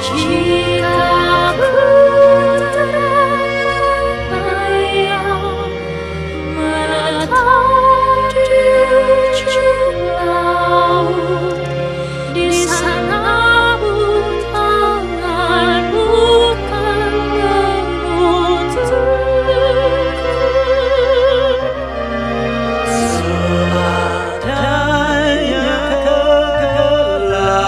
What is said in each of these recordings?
Jika berbayang menatap di ujung laut, di sana tangan bukan menuntutku. Seadanya kegelapan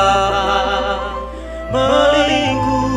melingkupi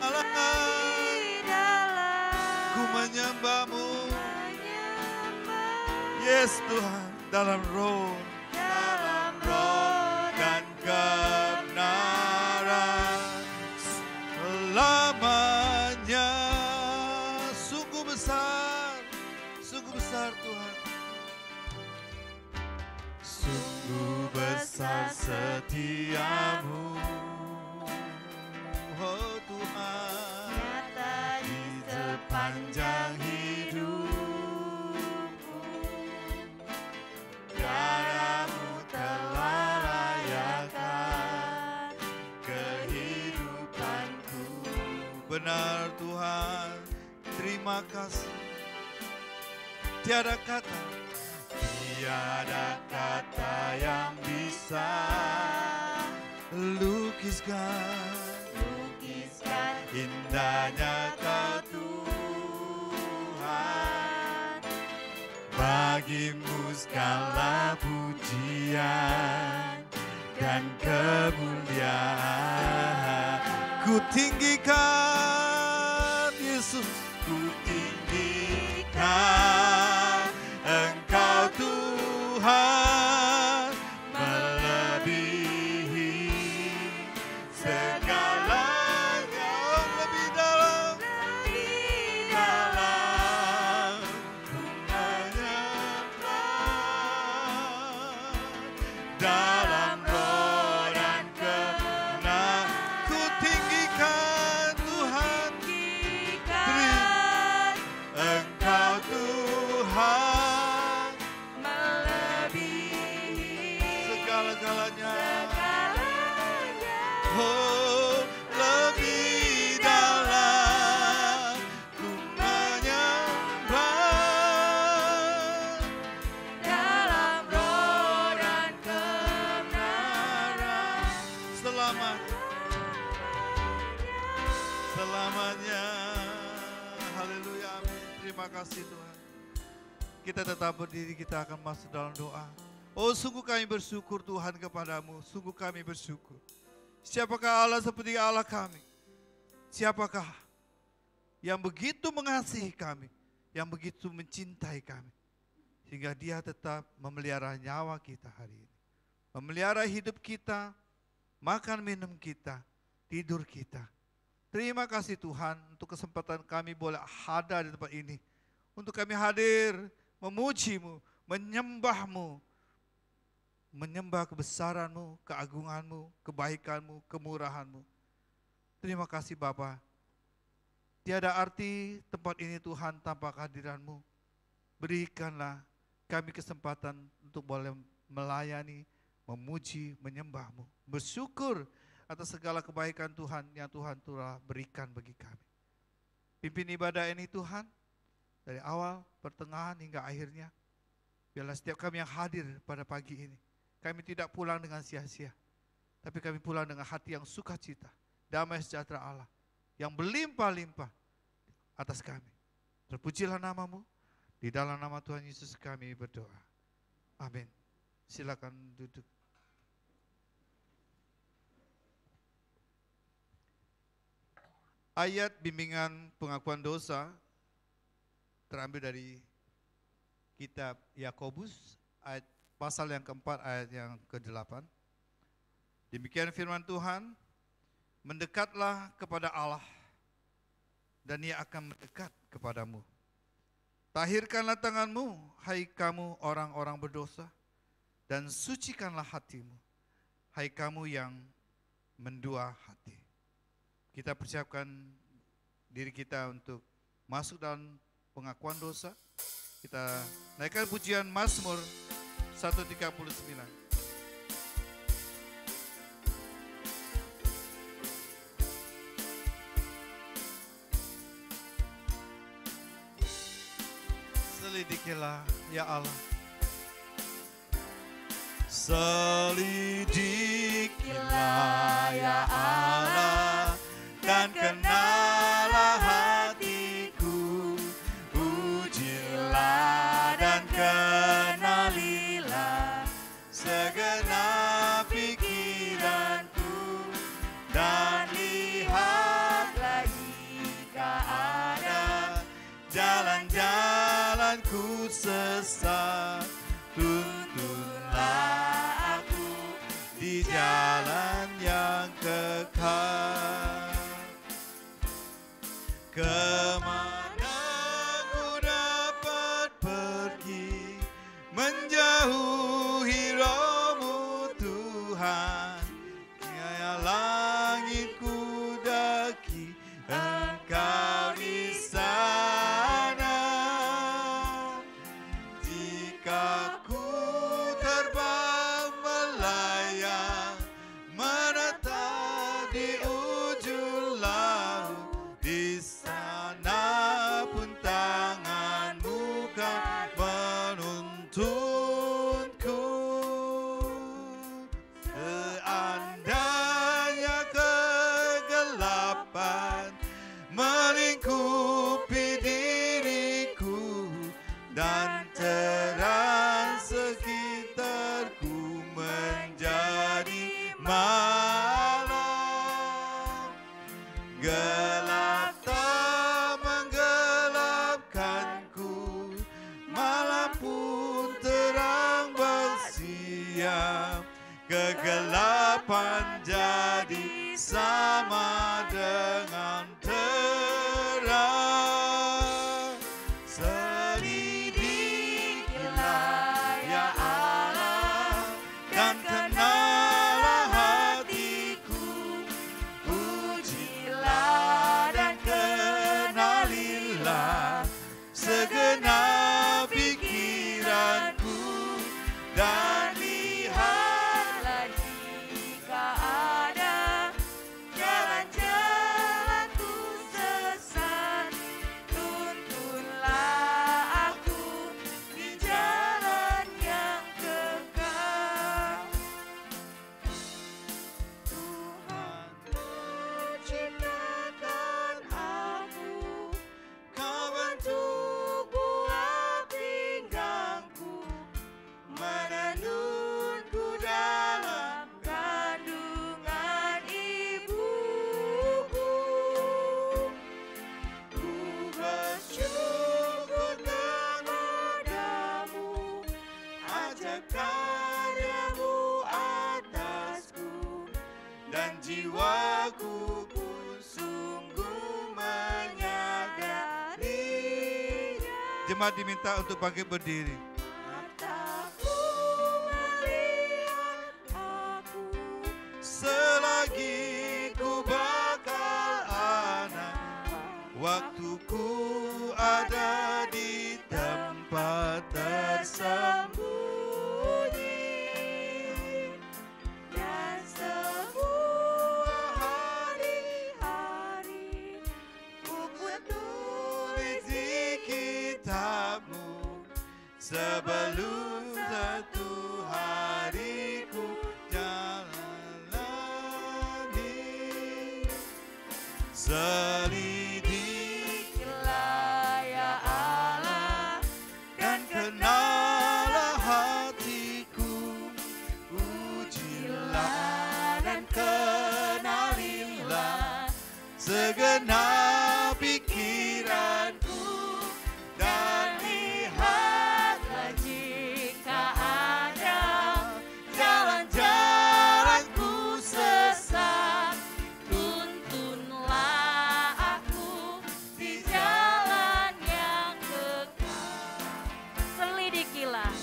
Allah, ku menyembah-Mu. Yes Tuhan, dalam roh dan kebenaran selamanya. Sungguh besar Tuhan. Sungguh besar setiamu, oh Tuhan, di sepanjang hidupku. Darah-Mu telah layakan kehidupanku. Benar Tuhan, terima kasih. Tiada kata yang bisa lukiskan indahnya Kau Tuhan. Bagi-Mu segala pujian dan kemuliaan. Ku tinggikan Yesus, ku tinggikan Engkau Tuhan, melebihi segalanya. Lebih dalam ku menyembah. Dalam roh dan kebenaran ku tinggikan Tuhan, Engkau Tuhan, segala-galanya. Oh, lebih dalam ku menyembah. Dalam roh dan kebenaran selamanya. Haleluya, amin. Terima kasih Tuhan. Kita tetap berdiri, kita akan masuk dalam doa. Oh, sungguh kami bersyukur Tuhan kepada-Mu. Sungguh kami bersyukur. Siapakah Allah seperti Allah kami? Siapakah yang begitu mengasihi kami, yang begitu mencintai kami, sehingga Dia tetap memelihara nyawa kita hari ini, memelihara hidup kita, makan minum kita, tidur kita. Terima kasih Tuhan untuk kesempatan kami boleh hadir di tempat ini, untuk kami hadir memuji-Mu, menyembah-Mu, menyembah kebesaran-Mu, keagungan-Mu, kebaikan-Mu, kemurahan-Mu. Terima kasih Bapa. Tiada arti tempat ini Tuhan tanpa kehadiran-Mu. Berikanlah kami kesempatan untuk boleh melayani, memuji, menyembah-Mu. Bersyukur atas segala kebaikan Tuhan yang Tuhan telah berikan bagi kami. Pimpin ibadah ini Tuhan, dari awal, pertengahan hingga akhirnya. Biarlah setiap kami yang hadir pada pagi ini, kami tidak pulang dengan sia-sia, tapi kami pulang dengan hati yang sukacita, damai sejahtera Allah yang berlimpah-limpah atas kami. Terpujilah nama-Mu, di dalam nama Tuhan Yesus kami berdoa. Amin. Silakan duduk. Ayat bimbingan pengakuan dosa terambil dari kitab Yakobus ayat pasal yang keempat ayat yang ke-8. Demikian firman Tuhan, mendekatlah kepada Allah dan Ia akan mendekat kepadamu. Tahirkanlah tanganmu, hai kamu orang-orang berdosa, dan sucikanlah hatimu, hai kamu yang mendua hati. Kita persiapkan diri kita untuk masuk dalam pengakuan dosa. Kita naikkan pujian Mazmur 139. Selidikilah ya Allah, selidikilah ya Allah, dan kenalah hatiku, ujilah dan kenalilah segenap pikiranku, dan lihatlah ku sesat, tuntunlah aku di jalan yang kekal. Kemana ku dapat pergi, menjauhi roh-Mu Tuhan. Kiaya langit ku daki, Engkau di sana. Jika ku terbang melayang, menetap di ujung laut, di sana pun tangan-Mu kan menuntunku. Seandainya kegelapan melingkupi diriku dan terang sekitarku menjadi malam, gelap tak menggelapkanku, malam pun terang bersiap. Kegelapan jadi sama dengan terang. Selidikilah ya Allah, dan kenalah hatiku. Ujilah dan kenalilah segenap pikiranku, dan lihatlah jika ada jalan-jalanku sesat, tuntunlah aku di jalan yang kekal. Tuhan menciptakan aku, Kau bentuk buah pinggangku, menenunku dalam kandungan ibuku. Ku bersyukur kepadamu, ajaib karya-Mu atasku, dan jiwaku pun sungguh menyadarinya. Jemaat diminta untuk bangkit berdiri. Mataku melihat aku, selagi ku bakal anak, waktuku ada di tempat tersembunyi, dan semua hari-hari ku tulis di kitab-Mu, sebelum satu hari ku jalani. Selidikilah ya Allah, dan kenalah hatiku. Ujilah dan kenalilah segenap pikiranku, dan lihatlah jika ada jalan-jalanku sesat, tuntunlah aku di jalan yang kekal. Selidikilah,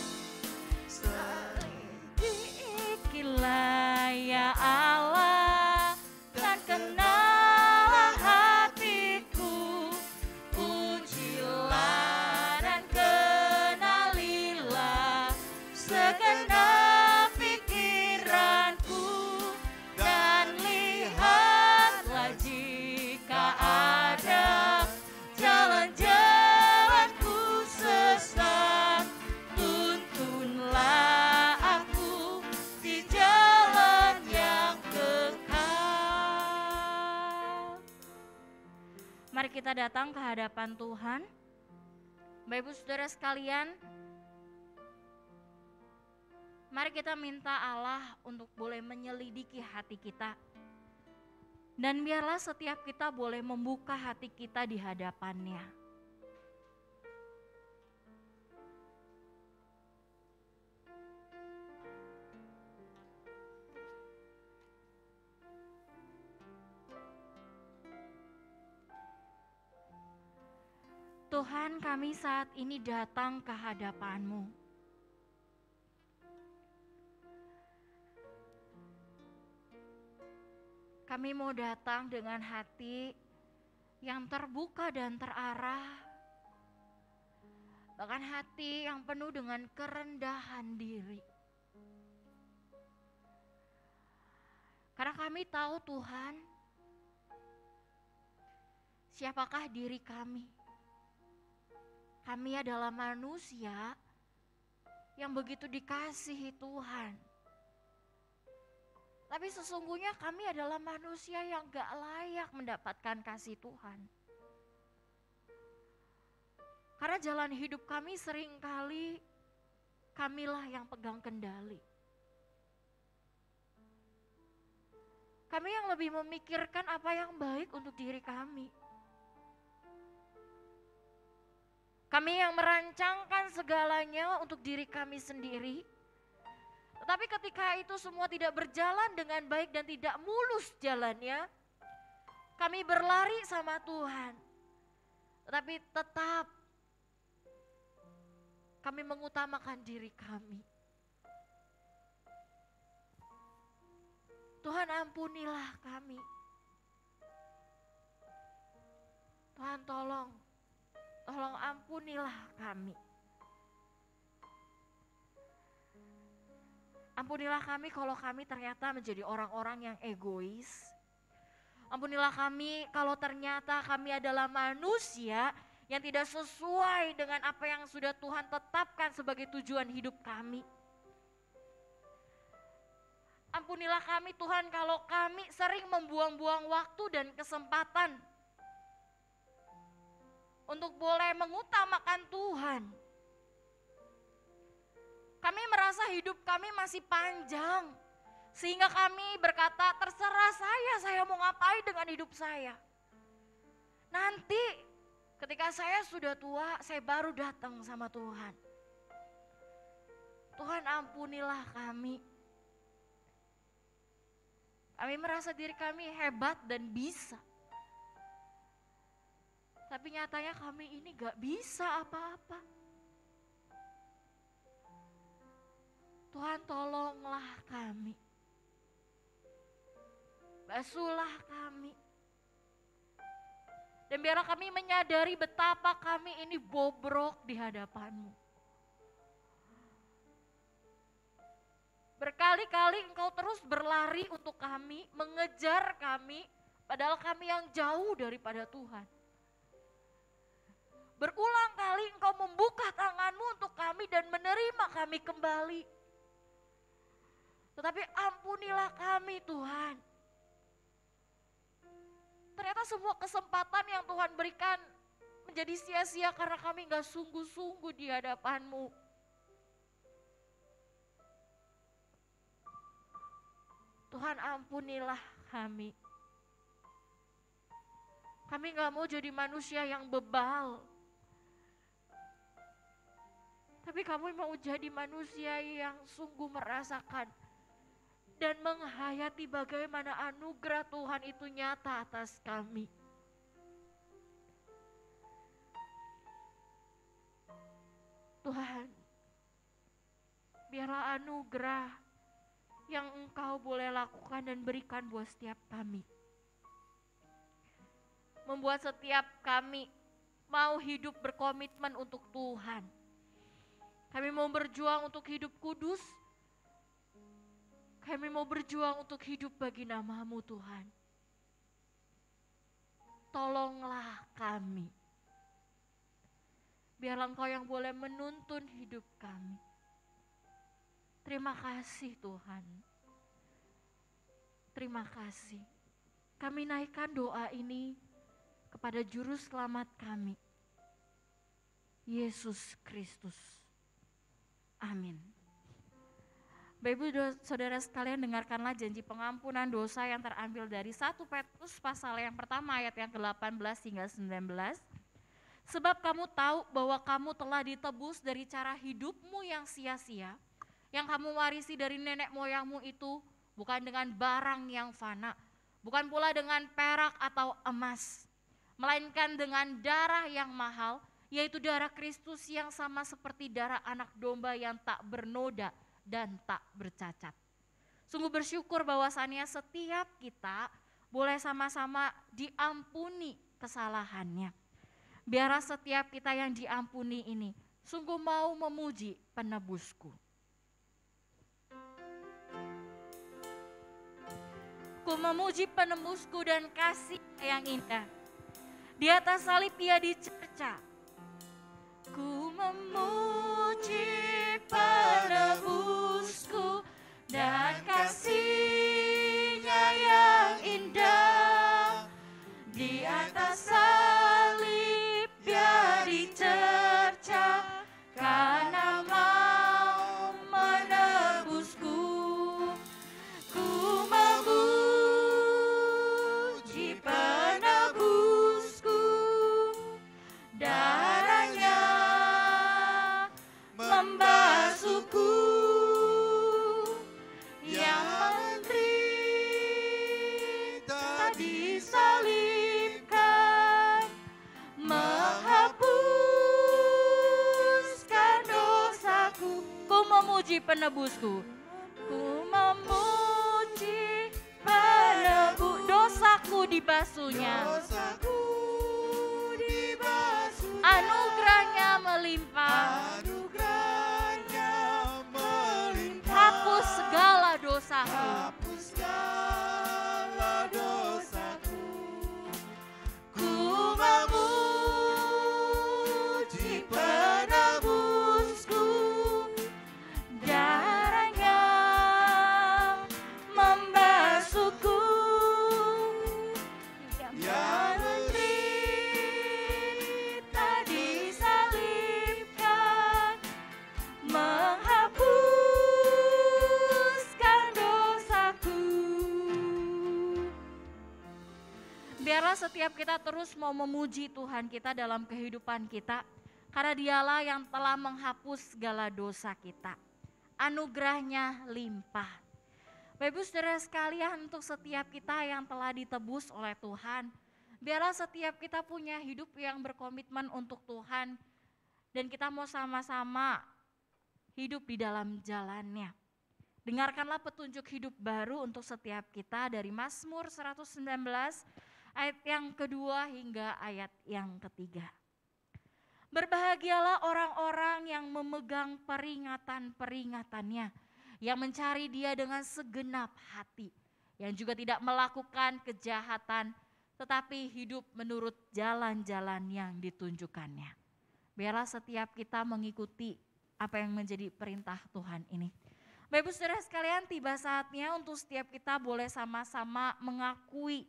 selidikilah ya Allah, dan kenalah hatiku. Ujilah dan kenalilah segenap pikiranku, dan lihatlah jika ada jalan-jalanku sesat, tuntunlah aku di jalan yang kekal. Mari kita datang ke hadapan Tuhan. Bapak Ibu Saudara sekalian, mari kita minta Allah untuk boleh menyelidiki hati kita. Dan biarlah setiap kita boleh membuka hati kita di hadapan-Nya. Tuhan, kami saat ini datang ke hadapan-Mu. Kami mau datang dengan hati yang terbuka dan terarah, bahkan hati yang penuh dengan kerendahan diri. Karena kami tahu Tuhan, siapakah diri kami? Kami adalah manusia yang begitu dikasihi Tuhan. Tapi sesungguhnya kami adalah manusia yang gak layak mendapatkan kasih Tuhan. Karena jalan hidup kami seringkali kamilah yang pegang kendali. Kami yang lebih memikirkan apa yang baik untuk diri kami. Kami yang merancangkan segalanya untuk diri kami sendiri. Tetapi ketika itu semua tidak berjalan dengan baik dan tidak mulus jalannya, kami berlari sama Tuhan. Tetapi tetap kami mengutamakan diri kami. Tuhan, ampunilah kami. Tuhan, tolong ampunilah kami. Ampunilah kami kalau kami ternyata menjadi orang-orang yang egois. Ampunilah kami kalau ternyata kami adalah manusia yang tidak sesuai dengan apa yang sudah Tuhan tetapkan sebagai tujuan hidup kami. Ampunilah kami Tuhan kalau kami sering membuang-buang waktu dan kesempatan untuk boleh mengutamakan Tuhan. Kami merasa hidup kami masih panjang, sehingga kami berkata, terserah saya mau ngapain dengan hidup saya. Nanti ketika saya sudah tua, saya baru datang sama Tuhan. Tuhan, ampunilah kami. Kami merasa diri kami hebat dan bisa. Tapi nyatanya kami ini gak bisa apa-apa. Tuhan, tolonglah kami. Basuhlah kami. Dan biarlah kami menyadari betapa kami ini bobrok di hadapan-Mu. Berkali-kali Engkau terus berlari untuk kami, mengejar kami, padahal kami yang jauh daripada Tuhan. Berulang kali Engkau membuka tangan-Mu untuk kami dan menerima kami kembali. Tetapi ampunilah kami Tuhan. Ternyata semua kesempatan yang Tuhan berikan menjadi sia-sia karena kami gak sungguh-sungguh di hadapan-Mu. Tuhan, ampunilah kami. Kami gak mau jadi manusia yang bebal. Tapi kami mau jadi manusia yang sungguh merasakan dan menghayati bagaimana anugerah Tuhan itu nyata atas kami. Tuhan, biarlah anugerah yang Engkau boleh lakukan dan berikan buat setiap kami. Membuat setiap kami mau hidup berkomitmen untuk Tuhan. Kami mau berjuang untuk hidup kudus. Kami mau berjuang untuk hidup bagi nama-Mu Tuhan. Tolonglah kami. Biarlah Engkau yang boleh menuntun hidup kami. Terima kasih Tuhan. Terima kasih. Kami naikkan doa ini kepada Juru Selamat kami, Yesus Kristus. Amin. Bapak Ibu Saudara sekalian, dengarkanlah janji pengampunan dosa yang terambil dari 1 Petrus pasal yang pertama ayat yang ke-18 hingga 19. Sebab kamu tahu bahwa kamu telah ditebus dari cara hidupmu yang sia-sia, yang kamu warisi dari nenek moyangmu itu, bukan dengan barang yang fana, bukan pula dengan perak atau emas, melainkan dengan darah yang mahal, yaitu darah Kristus yang sama seperti darah anak domba yang tak bernoda dan tak bercacat. Sungguh bersyukur bahwasannya setiap kita boleh sama-sama diampuni kesalahannya. Biarlah setiap kita yang diampuni ini sungguh mau memuji penebusku. Ku memuji penebusku dan kasih yang indah. Di atas salib ia dicerca. Ku memuji penebusku dan kasih-Nya yang indah. Di atas salib ia dicerca, karena mau menebusku. Ku memuji penebusku, darahnya membasuhku, yang menderita disalibkan, menghapuskan dosaku. Ku memuji penebusku, ku memuji penebus, dosaku dibasuhnya, anugerahnya melimpah, hapus segala dosaku. Ku memuji penebusku, darahnya membasuhku, yang menderita disalibkan, menghapuskan dosaku. Biarlah setiap kita terus mau memuji Tuhan kita dalam kehidupan kita, karena Dialah yang telah menghapus segala dosa kita. Anugerahnya limpah. Bapak Ibu Saudara sekalian, untuk setiap kita yang telah ditebus oleh Tuhan, biarlah setiap kita punya hidup yang berkomitmen untuk Tuhan, dan kita mau sama-sama hidup di dalam jalannya. Dengarkanlah petunjuk hidup baru untuk setiap kita dari Mazmur 119 ayat yang kedua hingga ayat yang ketiga. Berbahagialah orang-orang yang memegang peringatan-peringatannya, yang mencari Dia dengan segenap hati, yang juga tidak melakukan kejahatan, tetapi hidup menurut jalan-jalan yang ditunjukkannya. Biarlah setiap kita mengikuti apa yang menjadi perintah Tuhan ini. Bapak Ibu Saudara sekalian, tiba saatnya untuk setiap kita boleh sama-sama mengakui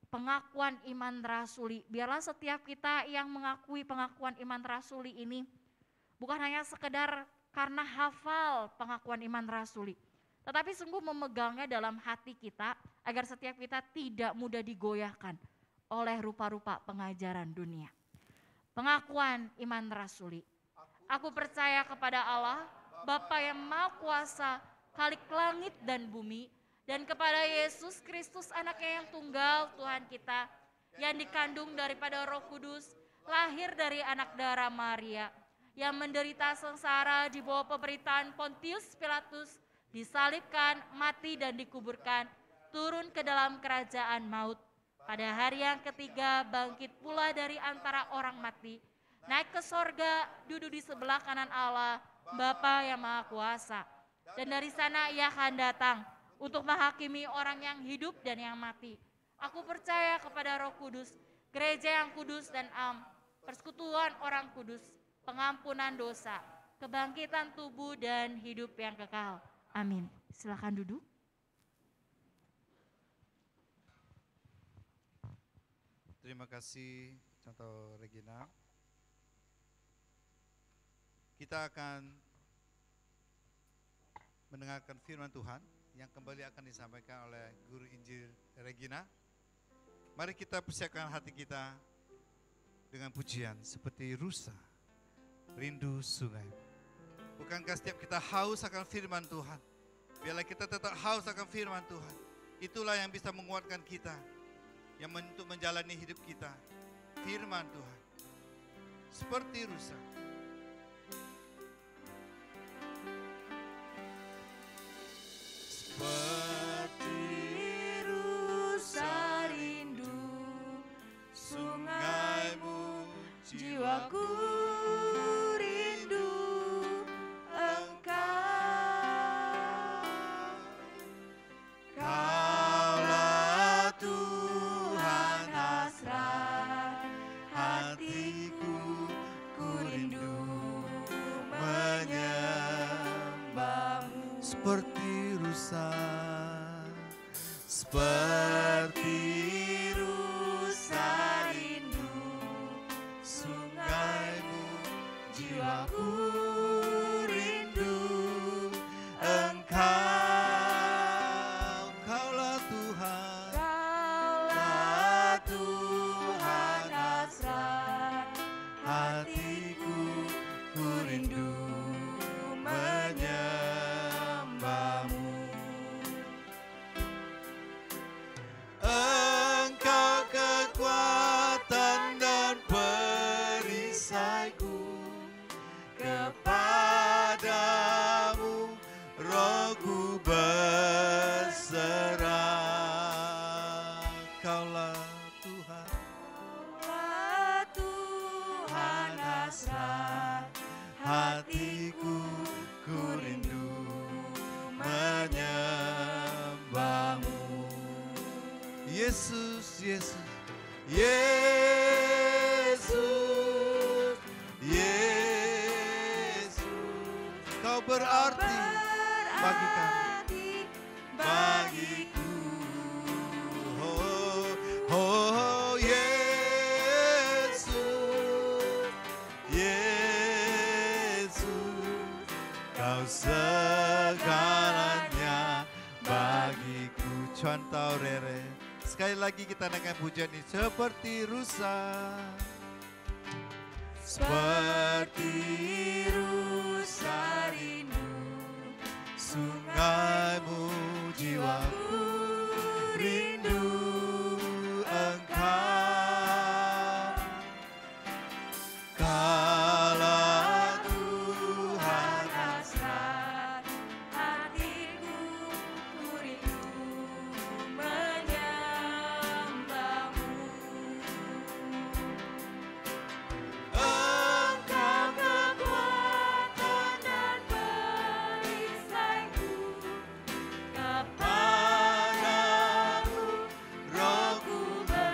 pengakuan iman rasuli. Biarlah setiap kita yang mengakui pengakuan iman rasuli ini bukan hanya sekedar karena hafal pengakuan iman rasuli, tetapi sungguh memegangnya dalam hati kita agar setiap kita tidak mudah digoyahkan oleh rupa-rupa pengajaran dunia. Pengakuan iman rasuli. Aku percaya kepada Allah, Bapa yang Maha Kuasa, Khalik langit dan bumi, dan kepada Yesus Kristus anaknya yang tunggal Tuhan kita, yang dikandung daripada Roh Kudus, lahir dari anak darah Maria, yang menderita sengsara di bawah pemerintahan Pontius Pilatus, disalibkan, mati dan dikuburkan, turun ke dalam kerajaan maut. Pada hari yang ketiga bangkit pula dari antara orang mati, naik ke sorga, duduk di sebelah kanan Allah, Bapa yang Maha Kuasa. Dan dari sana Ia akan datang untuk menghakimi orang yang hidup dan yang mati. Aku percaya kepada Roh Kudus, gereja yang kudus dan am, persekutuan orang kudus, pengampunan dosa, kebangkitan tubuh dan hidup yang kekal. Amin. Silakan duduk. Terima kasih Contoh Regina. Kita akan mendengarkan firman Tuhan yang kembali akan disampaikan oleh Guru Injil Regina. Mari kita persiapkan hati kita dengan pujian seperti rusa, rindu sungai. Bukankah setiap kita haus akan firman Tuhan? Biarlah kita tetap haus akan firman Tuhan. Itulah yang bisa menguatkan kita, yang untuk menjalani hidup kita. Firman Tuhan. seperti rusa. Seperti rusa rindu sungaimu, jiwaku rindu Engkau. Kaulah Tuhan hasrat hatiku, ku rindu menyembahmu. Seperti rusa, Seperti rusa rindu sungaimu, jiwaku rindu Engkau. Kaulah Tuhan, Kaulah Tuhan hasrat hatiku, ku rindu menyembahmu. Engkau kekuatan dan perisaiku, kepadamu rohku berserah. Kaulah Tuhan, Kaulah Tuhan hasrat hatiku, ku rindu menyembahmu. Yesus, Yesus, Yesus, Yesus, Kau berarti bagi kami. bagiku. Oh, oh, Yesus, Yesus, Kau segalanya bagiku. Cuantau rere. Sekali lagi kita naikkan pujian ini. Seperti rusa, Seperti rusa rindu sungaimu, jiwaku rindu Engkau. Kaulah Tuhan hasrat hatiku, ku rindu menyembahmu. Engkau kekuatan dan perisaiku, kepadamu rohku berserah.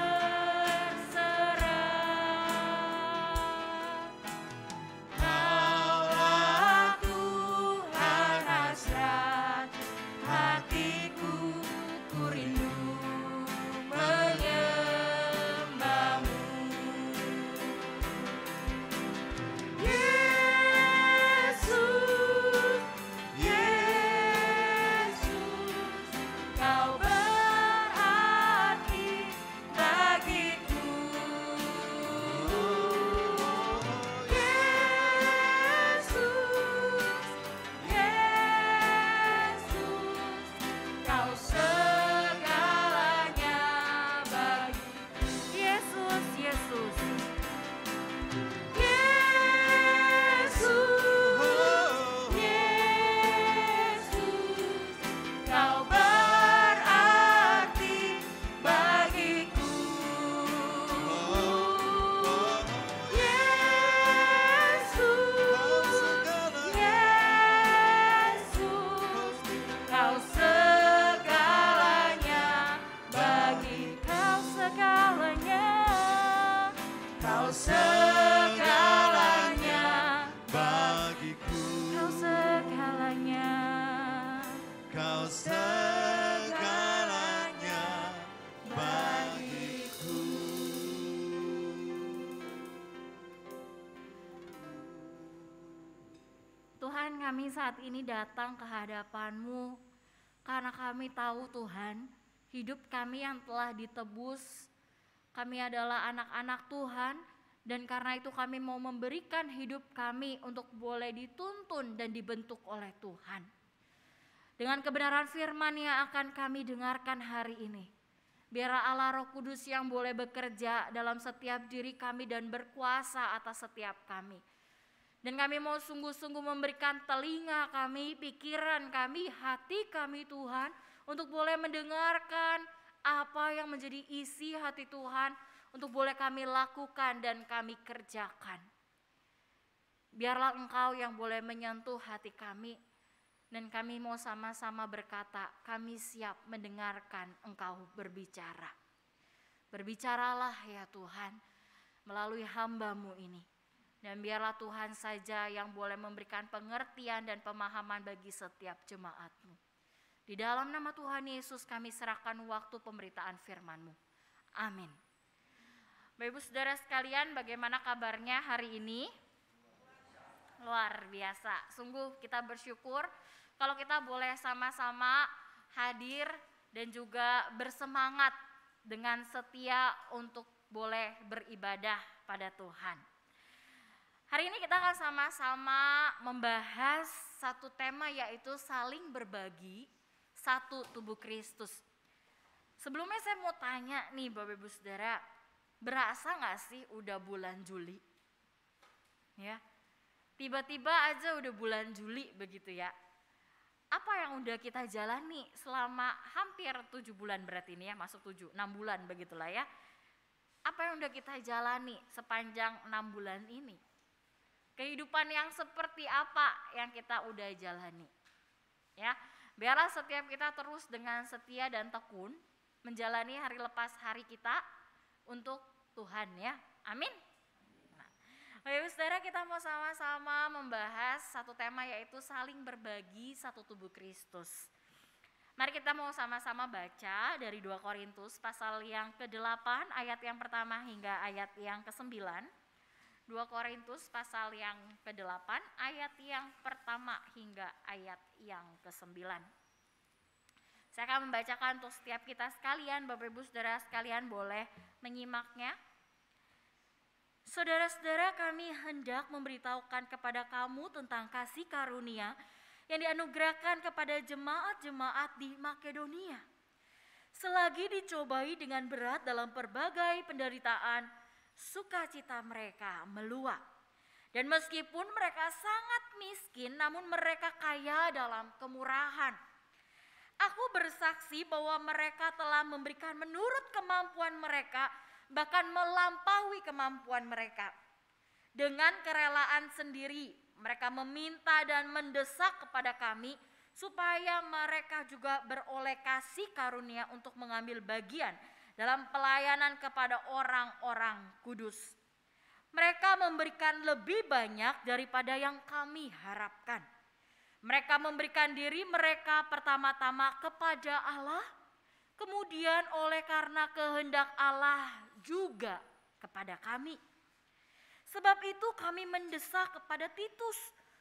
Kaulah Tuhan hasrat hatiku, ku rindu menyembahmu. Yesus, Yesus, Kau berarti bagiku. Yesus, Yesus, Kau segalanya bagiku. Yesus, Yesus, Yesus, Yesus, Kau berarti bagiku. Yesus, Kau segalanya bagi Kau segalanya, Kau segalanya bagiku. Kau segalanya. Kau segalanya bagiku. Tuhan, kami saat ini datang ke hadapan-Mu karena kami tahu Tuhan, hidup kami yang telah ditebus, kami adalah anak-anak Tuhan, dan karena itu kami mau memberikan hidup kami untuk boleh dituntun dan dibentuk oleh Tuhan. Dengan kebenaran firman yang akan kami dengarkan hari ini, Biarlah Allah Roh Kudus yang boleh bekerja dalam setiap diri kami dan berkuasa atas setiap kami. Dan kami mau sungguh-sungguh memberikan telinga kami, pikiran kami, hati kami Tuhan, untuk boleh mendengarkan apa yang menjadi isi hati Tuhan, untuk boleh kami lakukan dan kami kerjakan. Biarlah Engkau yang boleh menyentuh hati kami, dan kami mau sama-sama berkata, kami siap mendengarkan Engkau berbicara. Berbicaralah ya Tuhan melalui hamba-Mu ini. Dan biarlah Tuhan saja yang boleh memberikan pengertian dan pemahaman bagi setiap jemaat-Mu. Di dalam nama Tuhan Yesus kami serahkan waktu pemberitaan firman-Mu. Amin. Bapak Ibu Saudara sekalian, bagaimana kabarnya hari ini? Luar biasa. Sungguh kita bersyukur kalau kita boleh sama-sama hadir dan juga bersemangat dengan setia untuk boleh beribadah pada Tuhan. Hari ini kita akan sama-sama membahas satu tema, yaitu saling berbagi satu tubuh Kristus. Sebelumnya saya mau tanya nih Bapak Ibu Saudara, berasa gak sih udah bulan Juli? Ya, tiba-tiba aja udah bulan Juli begitu ya. Apa yang udah kita jalani selama hampir 7 bulan berarti ini ya, masuk 7, 6 bulan begitulah ya. Apa yang udah kita jalani sepanjang 6 bulan ini? Kehidupan yang seperti apa yang kita udah jalani? Ya, biarlah setiap kita terus dengan setia dan tekun menjalani hari lepas hari kita untuk Tuhan ya. Amin. Nah, Bapak Saudara, kita mau sama-sama membahas satu tema, yaitu saling berbagi satu tubuh Kristus. Mari kita mau sama-sama baca dari 2 Korintus pasal yang ke-8 ayat yang pertama hingga ayat yang ke-9. 2 Korintus pasal yang ke-8 ayat yang pertama hingga ayat yang ke-9. Saya akan membacakan untuk setiap kita sekalian. Bapak Ibu Saudara sekalian boleh menyimaknya. Saudara-saudara, kami hendak memberitahukan kepada kamu tentang kasih karunia yang dianugerahkan kepada jemaat-jemaat di Makedonia. Selagi dicobai dengan berat dalam berbagai penderitaan, sukacita mereka meluap. Dan meskipun mereka sangat miskin, namun mereka kaya dalam kemurahan. Aku bersaksi bahwa mereka telah memberikan menurut kemampuan mereka, bahkan melampaui kemampuan mereka. Dengan kerelaan sendiri, mereka meminta dan mendesak kepada kami, supaya mereka juga beroleh kasih karunia untuk mengambil bagian dalam pelayanan kepada orang-orang kudus. Mereka memberikan lebih banyak daripada yang kami harapkan. Mereka memberikan diri mereka pertama-tama kepada Allah, kemudian oleh karena kehendak Allah juga kepada kami. Sebab itu kami mendesak kepada Titus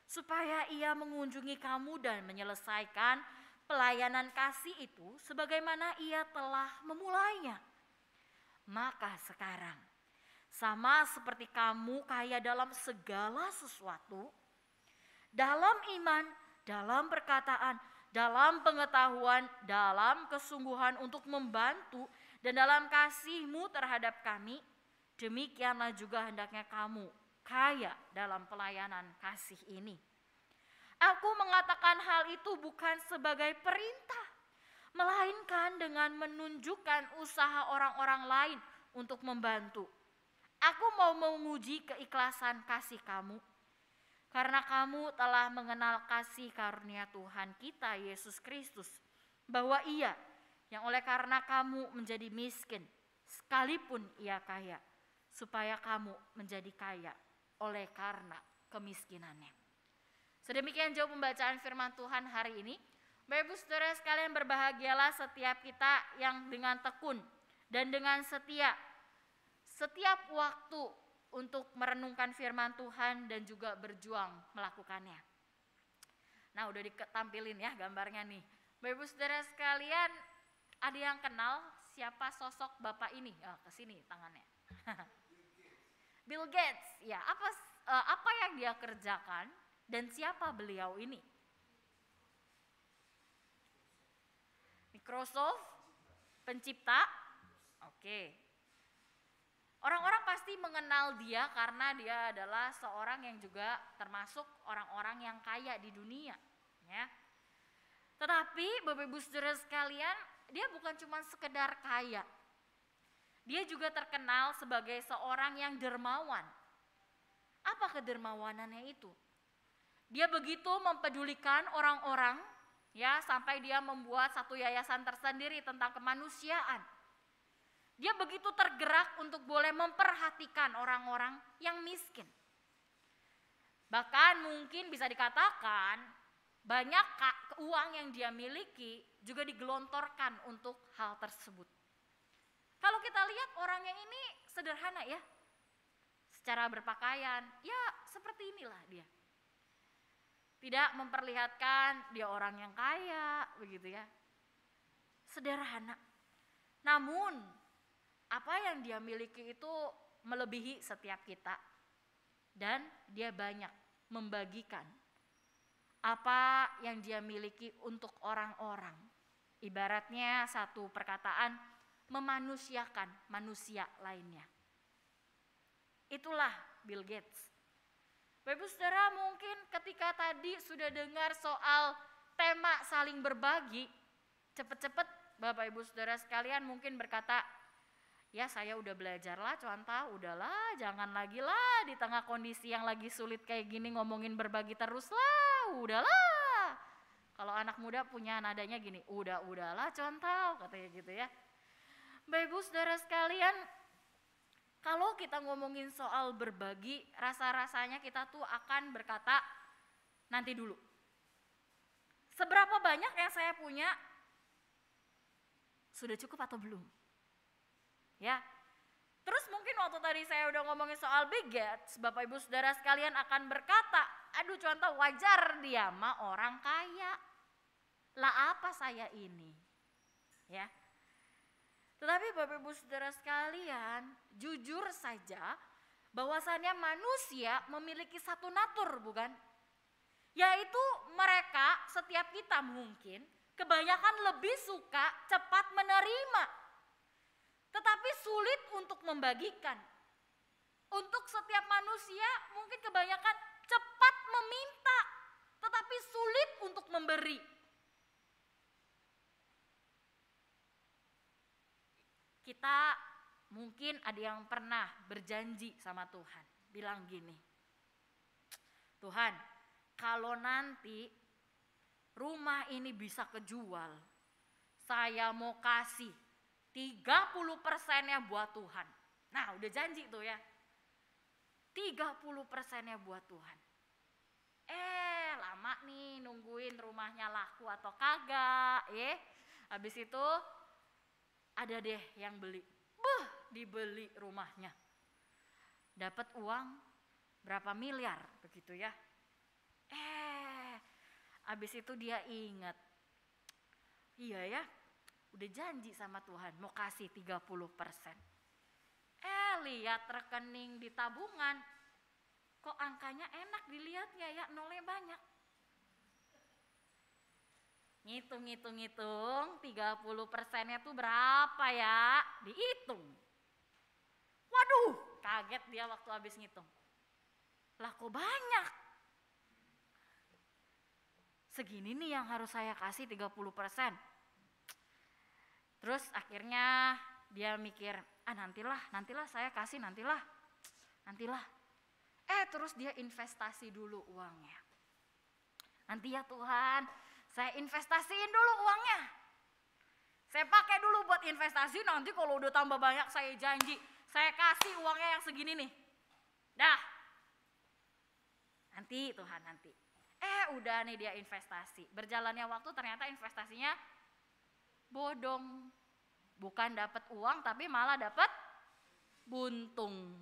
supaya ia mengunjungi kamu dan menyelesaikan pelayanan kasih itu sebagaimana ia telah memulainya. Maka sekarang, sama seperti kamu kaya dalam segala sesuatu, dalam iman, dalam perkataan, dalam pengetahuan, dalam kesungguhan untuk membantu, dan dalam kasihmu terhadap kami, demikianlah juga hendaknya kamu kaya dalam pelayanan kasih ini. Aku mengatakan hal itu bukan sebagai perintah, melainkan dengan menunjukkan usaha orang-orang lain untuk membantu. Aku mau menguji keikhlasan kasih kamu, karena kamu telah mengenal kasih karunia Tuhan kita Yesus Kristus, bahwa Ia yang oleh karena kamu menjadi miskin, sekalipun Ia kaya, supaya kamu menjadi kaya oleh karena kemiskinannya. Sedemikian jauh pembacaan firman Tuhan hari ini. Bapak Ibu Saudara sekalian, berbahagialah setiap kita yang dengan tekun dan dengan setia setiap waktu untuk merenungkan firman Tuhan dan juga berjuang melakukannya. Nah, udah ditampilin ya gambarnya nih. Bapak Ibu Saudara sekalian, ada yang kenal siapa sosok Bapak ini? Oh, ke sini tangannya. Bill Gates. Ya, apa yang dia kerjakan dan siapa beliau ini? Microsoft, pencipta, Oke. Orang-orang pasti mengenal dia karena dia adalah seorang yang juga termasuk orang-orang yang kaya di dunia, ya. Tetapi Bapak Ibu Saudara sekalian, dia bukan cuma sekedar kaya. Dia juga terkenal sebagai seorang yang dermawan. Apa kedermawanannya itu? Dia begitu mempedulikan orang-orang, ya, sampai dia membuat satu yayasan tersendiri tentang kemanusiaan. Dia begitu tergerak untuk boleh memperhatikan orang-orang yang miskin. Bahkan mungkin bisa dikatakan banyak uang yang dia miliki juga digelontorkan untuk hal tersebut. Kalau kita lihat orangnya ini sederhana ya. Secara berpakaian, ya seperti inilah dia. Tidak memperlihatkan dia orang yang kaya, begitu ya. Sederhana. Namun apa yang dia miliki itu melebihi setiap kita. Dan dia banyak membagikan apa yang dia miliki untuk orang-orang. Ibaratnya satu perkataan, memanusiakan manusia lainnya. Itulah Bill Gates. Bapak Saudara, mungkin ketika tadi sudah dengar soal tema saling berbagi, cepet-cepet Bapak Ibu Saudara sekalian mungkin berkata, ya saya udah belajar lah contoh, udahlah jangan lagi lah di tengah kondisi yang lagi sulit kayak gini ngomongin berbagi terus lah, udahlah. Kalau anak muda punya nadanya gini, udahlah contoh, katanya gitu ya. Bapak Ibu Saudara sekalian, kalau kita ngomongin soal berbagi, rasa-rasanya kita tuh akan berkata, nanti dulu. Seberapa banyak yang saya punya, sudah cukup atau belum? Ya, terus mungkin waktu tadi saya udah ngomongin soal Bill Gates, Bapak Ibu Saudara sekalian akan berkata, aduh contoh wajar dia mah orang kaya. Lah apa saya ini? Ya. Tetapi Bapak Ibu Saudara sekalian, jujur saja bahwasannya manusia memiliki satu natur, bukan? Yaitu mereka, setiap kita mungkin, kebanyakan lebih suka cepat menerima. Tetapi sulit untuk membagikan. Untuk setiap manusia mungkin kebanyakan cepat meminta, tetapi sulit untuk memberi. Kita mungkin ada yang pernah berjanji sama Tuhan, bilang gini, Tuhan, kalau nanti rumah ini bisa kejual, saya mau kasih 30%-nya buat Tuhan. Nah udah janji tuh ya, 30%-nya buat Tuhan. Lama nih nungguin rumahnya laku atau kagak, habis itu ada deh yang beli, dibeli rumahnya. Dapat uang berapa miliar begitu ya. Habis itu dia ingat, iya ya, udah janji sama Tuhan mau kasih 30%. Lihat rekening di tabungan, kok angkanya enak dilihatnya ya, nolnya banyak. Ngitung, 30%-nya tuh berapa ya? Dihitung. Waduh, kaget dia waktu habis ngitung. Lah kok banyak? Segini nih yang harus saya kasih 30%. Terus akhirnya dia mikir, nantilah saya kasih, nantilah. Terus dia investasi dulu uangnya. Nanti ya Tuhan, saya investasiin dulu uangnya. Saya pakai dulu buat investasi, nanti kalau udah tambah banyak saya janji, saya kasih uangnya yang segini nih. Dah. Nanti Tuhan, nanti. Udah nih dia investasi. Berjalannya waktu ternyata investasinya bodong. Bukan dapat uang tapi malah dapat buntung.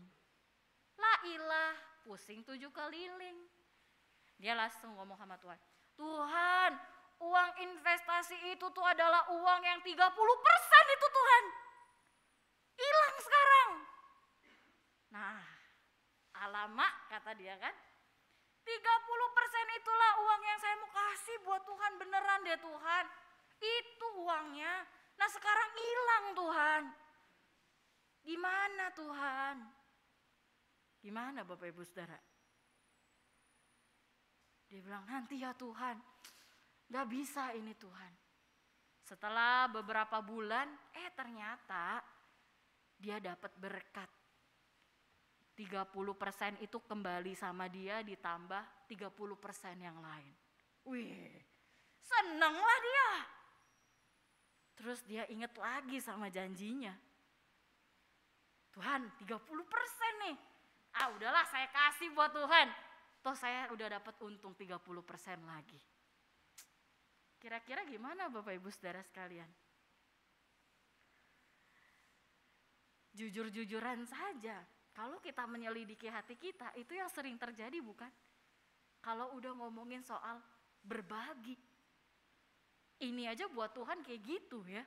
La ilah, pusing 7 keliling. Dia langsung ngomong sama Tuhan, Tuhan, uang investasi itu tuh adalah uang yang 30% itu Tuhan. Hilang sekarang. Nah, alamak kata dia kan, 30% itulah uang yang saya mau kasih buat Tuhan, beneran deh Tuhan. Itu uangnya. Nah sekarang hilang Tuhan. Gimana Tuhan? Gimana Bapak Ibu Saudara? Dia bilang, nanti ya Tuhan, gak bisa ini Tuhan. Setelah beberapa bulan, ternyata dia dapat berkat. 30% itu kembali sama dia, ditambah 30% yang lain. Wih, seneng lah dia. Terus dia ingat lagi sama janjinya. Tuhan, 30% nih. Udahlah saya kasih buat Tuhan. Toh saya udah dapat untung 30% lagi. Kira-kira gimana Bapak Ibu Saudara sekalian? Jujur-jujuran saja. Kalau kita menyelidiki hati kita, itu yang sering terjadi bukan? Kalau udah ngomongin soal berbagi. Ini aja buat Tuhan kayak gitu ya.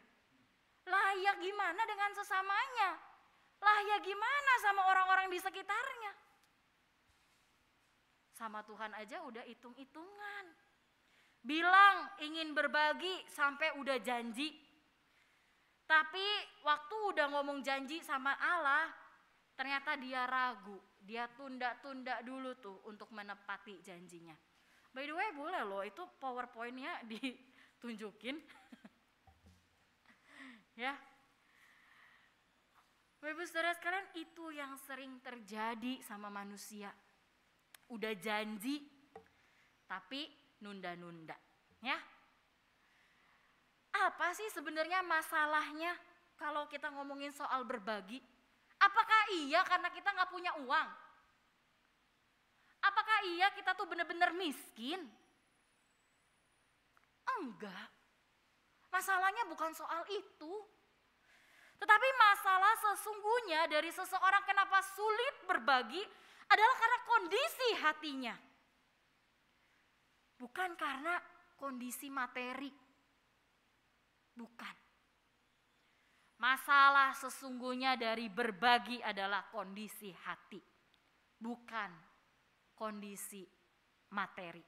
Lah ya gimana dengan sesamanya? Lah ya gimana sama orang-orang di sekitarnya? Sama Tuhan aja udah hitung-hitungan. Bilang ingin berbagi sampai udah janji. Tapi waktu udah ngomong janji sama Allah, ternyata dia ragu. Dia tunda-tunda dulu tuh untuk menepati janjinya. By the way boleh loh, itu PowerPoint-nya ditunjukin. Ya. Bapak Ibu Saudara sekalian, itu yang sering terjadi sama manusia. Udah janji, tapi nunda-nunda. Ya. Apa sih sebenarnya masalahnya kalau kita ngomongin soal berbagi? Apakah iya karena kita nggak punya uang? Apakah iya kita tuh benar-benar miskin? Enggak. Masalahnya bukan soal itu. Tetapi masalah sesungguhnya dari seseorang kenapa sulit berbagi adalah karena kondisi hatinya. Bukan karena kondisi materi. Bukan. Masalah sesungguhnya dari berbagi adalah kondisi hati, bukan kondisi materi.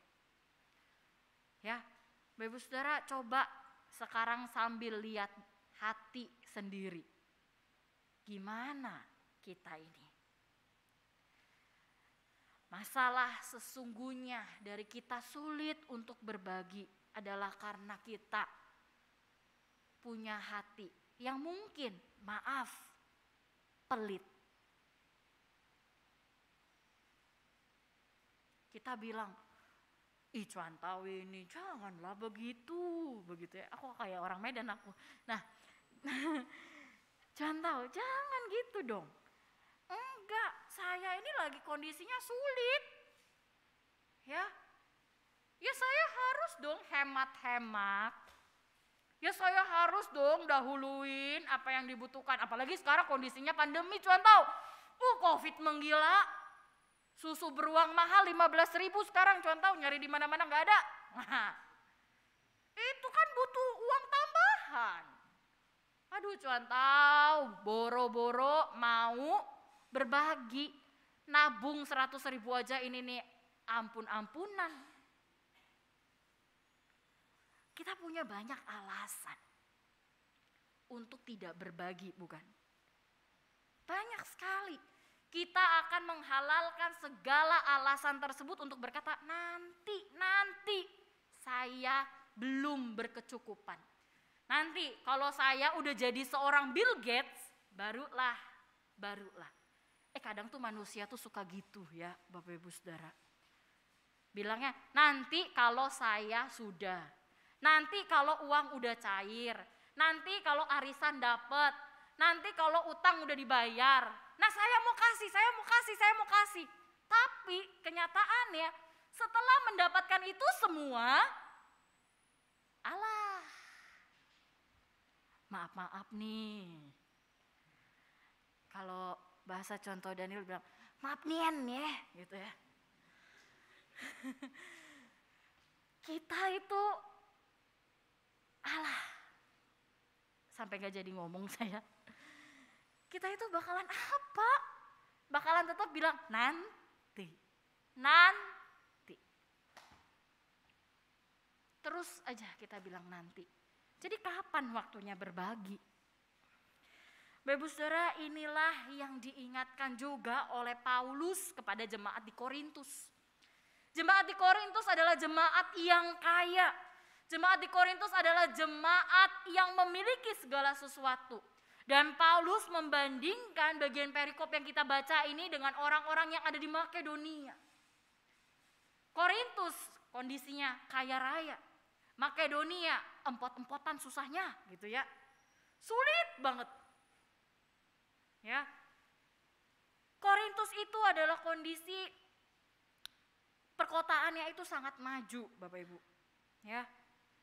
Ya, Bapak Ibu Saudara coba sekarang sambil lihat hati sendiri. Gimana kita ini? Masalah sesungguhnya dari kita sulit untuk berbagi adalah karena kita punya hati yang mungkin, maaf, pelit. Kita bilang, Cuantau ini janganlah begitu ya. Aku kayak orang Medan aku. Nah, Cuantau jangan gitu dong. Enggak, saya ini lagi kondisinya sulit. Ya saya harus dong hemat-hemat. Ya saya harus dong dahuluin apa yang dibutuhkan. Apalagi sekarang kondisinya pandemi, Cuantau. Covid menggila. Susu beruang mahal 15.000 sekarang, Cuantau, nyari di mana-mana nggak ada. Nah, itu kan butuh uang tambahan. Aduh Cuantau, boro-boro mau berbagi. Nabung 100.000 aja ini nih ampun-ampunan. Kita punya banyak alasan untuk tidak berbagi, bukan? Banyak sekali. Kita akan menghalalkan segala alasan tersebut untuk berkata, nanti saya belum berkecukupan. Nanti kalau saya udah jadi seorang Bill Gates, barulah. Kadang tuh manusia tuh suka gitu ya, Bapak Ibu Saudara. Bilangnya, nanti kalau saya sudah. Nanti kalau uang udah cair, nanti kalau arisan dapet, nanti kalau utang udah dibayar. Nah saya mau kasih. Tapi kenyataannya setelah mendapatkan itu semua, alah, maaf nih. Kalau bahasa contoh Daniel bilang, maaf nian ya, gitu ya. Kita itu alah, sampai gak jadi ngomong saya. Kita itu bakalan apa? Bakalan tetap bilang nanti. Terus aja kita bilang nanti. Jadi kapan waktunya berbagi? Bapak Ibu Saudara, inilah yang diingatkan juga oleh Paulus kepada jemaat di Korintus. Jemaat di Korintus adalah jemaat yang kaya. Jemaat di Korintus adalah jemaat yang memiliki segala sesuatu. Dan Paulus membandingkan bagian perikop yang kita baca ini dengan orang-orang yang ada di Makedonia. Korintus kondisinya kaya raya. Makedonia empot-empotan susahnya gitu ya. Sulit banget. Ya. Korintus itu adalah kondisi perkotaannya itu sangat maju, Bapak Ibu. Ya.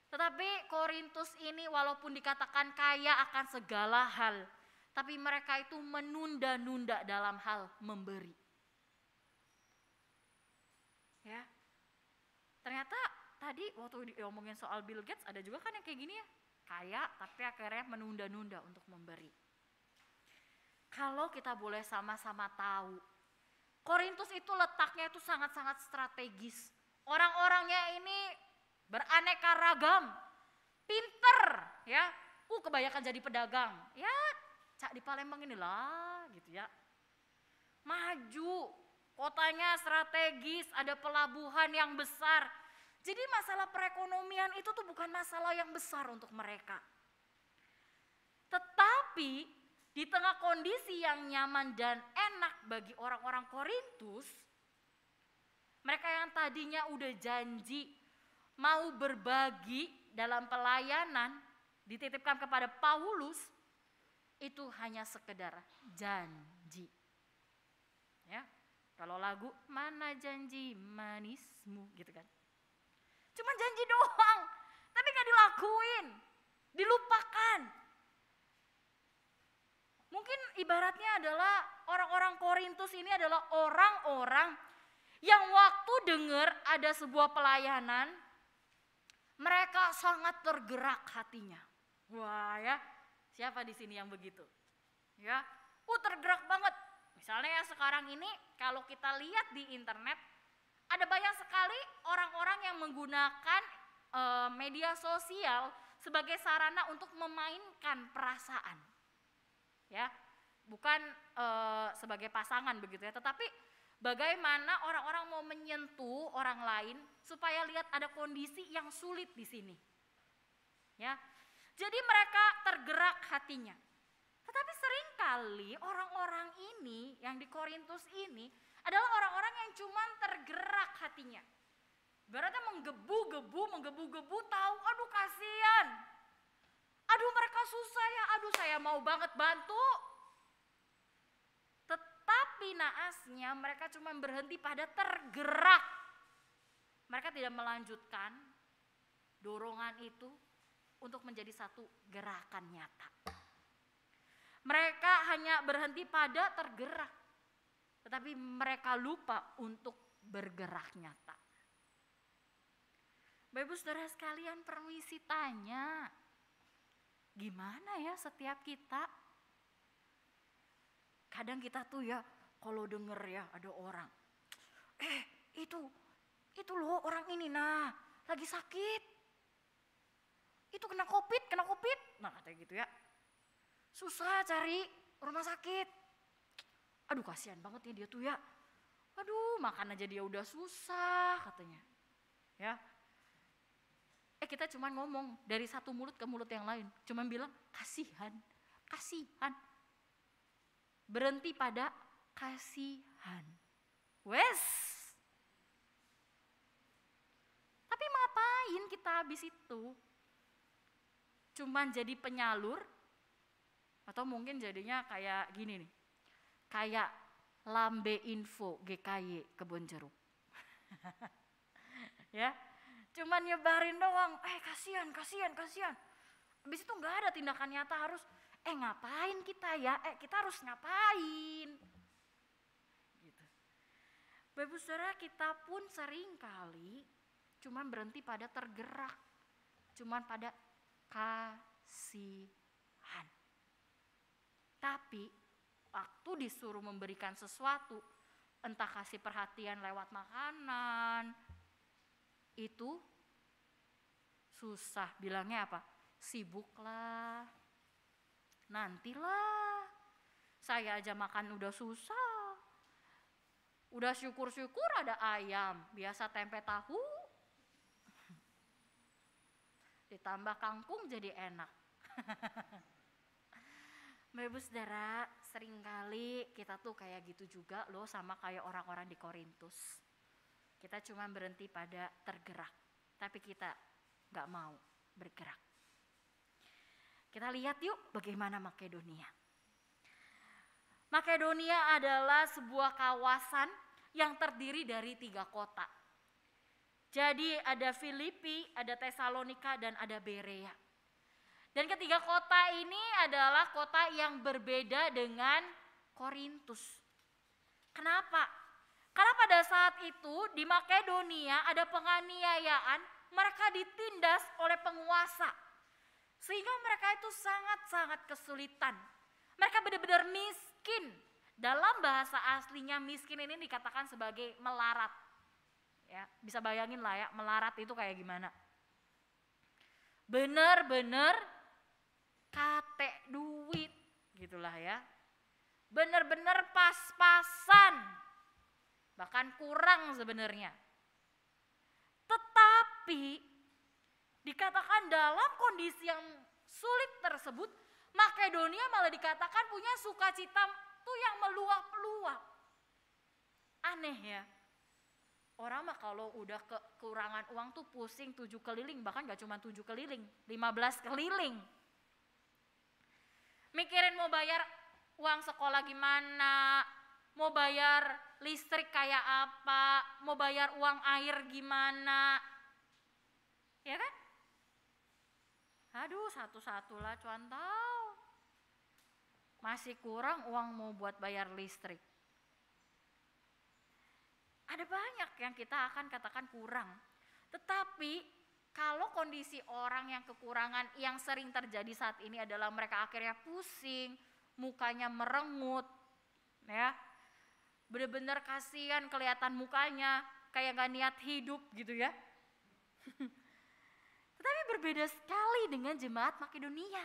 Tetapi Korintus ini walaupun dikatakan kaya akan segala hal, tapi mereka itu menunda-nunda dalam hal memberi. Ya. Ternyata tadi waktu diomongin soal Bill Gates ada juga kan yang kayak gini ya. Kaya tapi akhirnya menunda-nunda untuk memberi. Kalau kita boleh sama-sama tahu, Korintus itu letaknya itu sangat-sangat strategis. Orang-orangnya ini beraneka ragam, pinter ya. Kebanyakan jadi pedagang. Ya, cak di Palembang inilah gitu ya. Maju, kotanya strategis, ada pelabuhan yang besar. Jadi masalah perekonomian itu tuh bukan masalah yang besar untuk mereka. Tetapi di tengah kondisi yang nyaman dan enak bagi orang-orang Korintus, mereka yang tadinya udah janji mau berbagi dalam pelayanan, dititipkan kepada Paulus, itu hanya sekedar janji. Ya, kalau lagu mana janji manismu gitu kan. Cuma janji doang, tapi gak dilakuin, dilupakan. Mungkin ibaratnya adalah orang-orang Korintus ini adalah orang-orang yang waktu dengar ada sebuah pelayanan, mereka sangat tergerak hatinya. Wah ya, siapa di sini yang begitu? Ya, tergerak banget. Misalnya ya sekarang ini kalau kita lihat di internet, ada banyak sekali orang-orang yang menggunakan media sosial sebagai sarana untuk memainkan perasaan. Ya, bukan sebagai pasangan begitu ya, tetapi bagaimana orang-orang mau menyentuh orang lain supaya lihat ada kondisi yang sulit di sini. Ya. Jadi mereka tergerak hatinya. Tetapi seringkali orang-orang ini yang di Korintus ini adalah orang-orang yang cuma tergerak hatinya. Berarti menggebu-gebu tahu, aduh kasihan. Aduh mereka susah ya, aduh saya mau banget bantu. Tetapi naasnya mereka cuma berhenti pada tergerak. Mereka tidak melanjutkan dorongan itu untuk menjadi satu gerakan nyata. Mereka hanya berhenti pada tergerak. Tetapi mereka lupa untuk bergerak nyata. Bapak Ibu Saudara sekalian, permisi tanya. Gimana ya setiap kita? Kadang kita tuh ya kalau denger ya ada orang, itu loh orang ini nah lagi sakit, itu kena covid, nah katanya gitu ya, susah cari rumah sakit, aduh kasihan banget ya dia tuh ya, aduh makan aja dia udah susah katanya, ya. Kita cuman ngomong dari satu mulut ke mulut yang lain, cuman bilang kasihan. Berhenti pada kasihan. Wes. Tapi ngapain kita habis itu? Cuman jadi penyalur atau mungkin jadinya kayak gini nih. Kayak lambe info GKY Kebon Jeruk. Ya. Cuman nyebarin doang, kasihan. Habis itu nggak ada tindakan nyata harus, ngapain kita ya, kita harus ngapain. Gitu. Bapak Ibu Saudara, kita pun sering kali cuman berhenti pada tergerak, cuman pada kasihan. Tapi waktu disuruh memberikan sesuatu, entah kasih perhatian lewat makanan, itu susah, bilangnya apa? Sibuklah, nantilah, Saya aja makan udah susah. Udah syukur-syukur ada ayam, biasa tempe tahu. Ditambah kangkung jadi enak. Bapak Ibu Saudara, seringkali kita tuh kayak gitu juga loh sama kayak orang-orang di Korintus. Kita cuma berhenti pada tergerak, tapi kita gak mau bergerak. Kita lihat yuk bagaimana Makedonia. Makedonia adalah sebuah kawasan yang terdiri dari 3 kota. Jadi ada Filipi, ada Tesalonika, dan ada Berea. Dan ketiga kota ini adalah kota yang berbeda dengan Korintus. Kenapa? Karena pada saat itu di Makedonia ada penganiayaan, mereka ditindas oleh penguasa. Sehingga mereka itu sangat-sangat kesulitan. Mereka benar-benar miskin. Dalam bahasa aslinya miskin ini dikatakan sebagai melarat. Ya, bisa bayangin lah ya, melarat itu kayak gimana. Benar-benar kate duit gitulah ya. Benar-benar pas-pasan. Bahkan kurang sebenarnya. Tetapi dikatakan dalam kondisi yang sulit tersebut, Makedonia malah dikatakan punya sukacita tuh yang meluap-luap. Aneh ya. Orang mah kalau udah kekurangan uang tuh pusing 7 keliling, bahkan gak cuma 7 keliling, 15 keliling. Mikirin mau bayar uang sekolah gimana, mau bayar listrik kayak apa, mau bayar uang air gimana. Ya kan? Aduh, satu-satu lah contoh. Masih kurang uang mau buat bayar listrik. Ada banyak yang kita akan katakan kurang. Tetapi kalau kondisi orang yang kekurangan yang sering terjadi saat ini adalah mereka akhirnya pusing, mukanya merengut, ya, benar-benar kasihan kelihatan mukanya kayak gak niat hidup gitu ya. Tetapi berbeda sekali dengan jemaat Makedonia.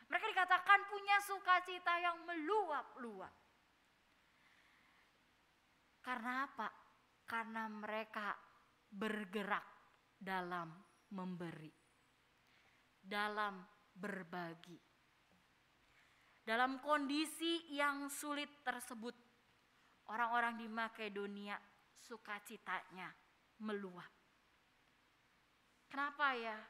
Mereka dikatakan punya sukacita yang meluap-luap. Karena apa? Karena mereka bergerak dalam memberi, dalam berbagi. Dalam kondisi yang sulit tersebut, orang-orang di Makedonia sukacitanya meluap. Kenapa ya?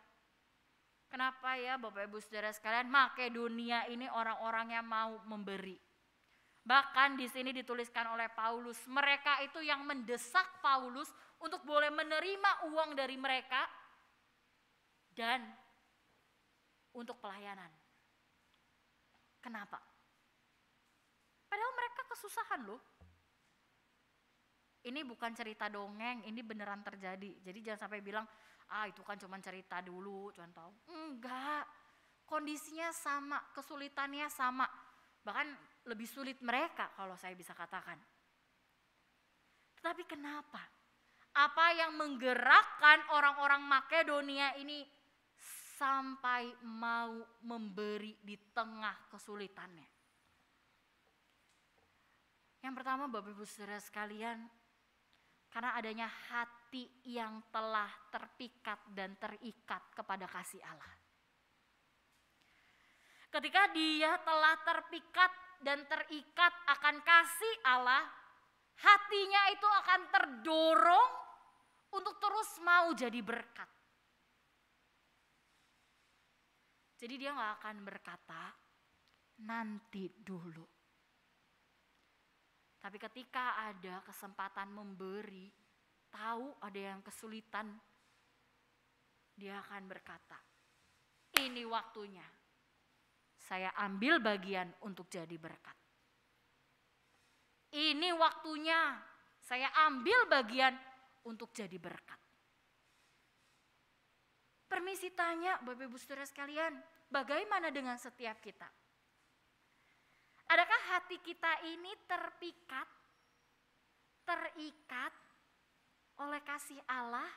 Kenapa ya Bapak Ibu Saudara sekalian, Makedonia ini orang-orang yang mau memberi. Bahkan di sini dituliskan oleh Paulus, mereka itu yang mendesak Paulus untuk boleh menerima uang dari mereka dan untuk pelayanan. Kenapa? Padahal mereka kesusahan loh. Ini bukan cerita dongeng, ini beneran terjadi. Jadi jangan sampai bilang, itu kan cuma cerita dulu, contoh. Enggak, kondisinya sama, kesulitannya sama. Bahkan lebih sulit mereka kalau saya bisa katakan. Tetapi kenapa? Apa yang menggerakkan orang-orang Makedonia ini sampai mau memberi di tengah kesulitannya? Yang pertama Bapak Ibu Saudara sekalian, karena adanya hati yang telah terpikat dan terikat kepada kasih Allah. Ketika dia telah terpikat dan terikat akan kasih Allah, hatinya itu akan terdorong untuk terus mau jadi berkat. Jadi dia gak akan berkata, nanti dulu. Tapi ketika ada kesempatan memberi, tahu ada yang kesulitan, dia akan berkata, ini waktunya. Saya ambil bagian untuk jadi berkat. Ini waktunya saya ambil bagian untuk jadi berkat. Permisi tanya Bapak Ibu Saudara sekalian, bagaimana dengan setiap kita? Adakah hati kita ini terpikat, terikat oleh kasih Allah,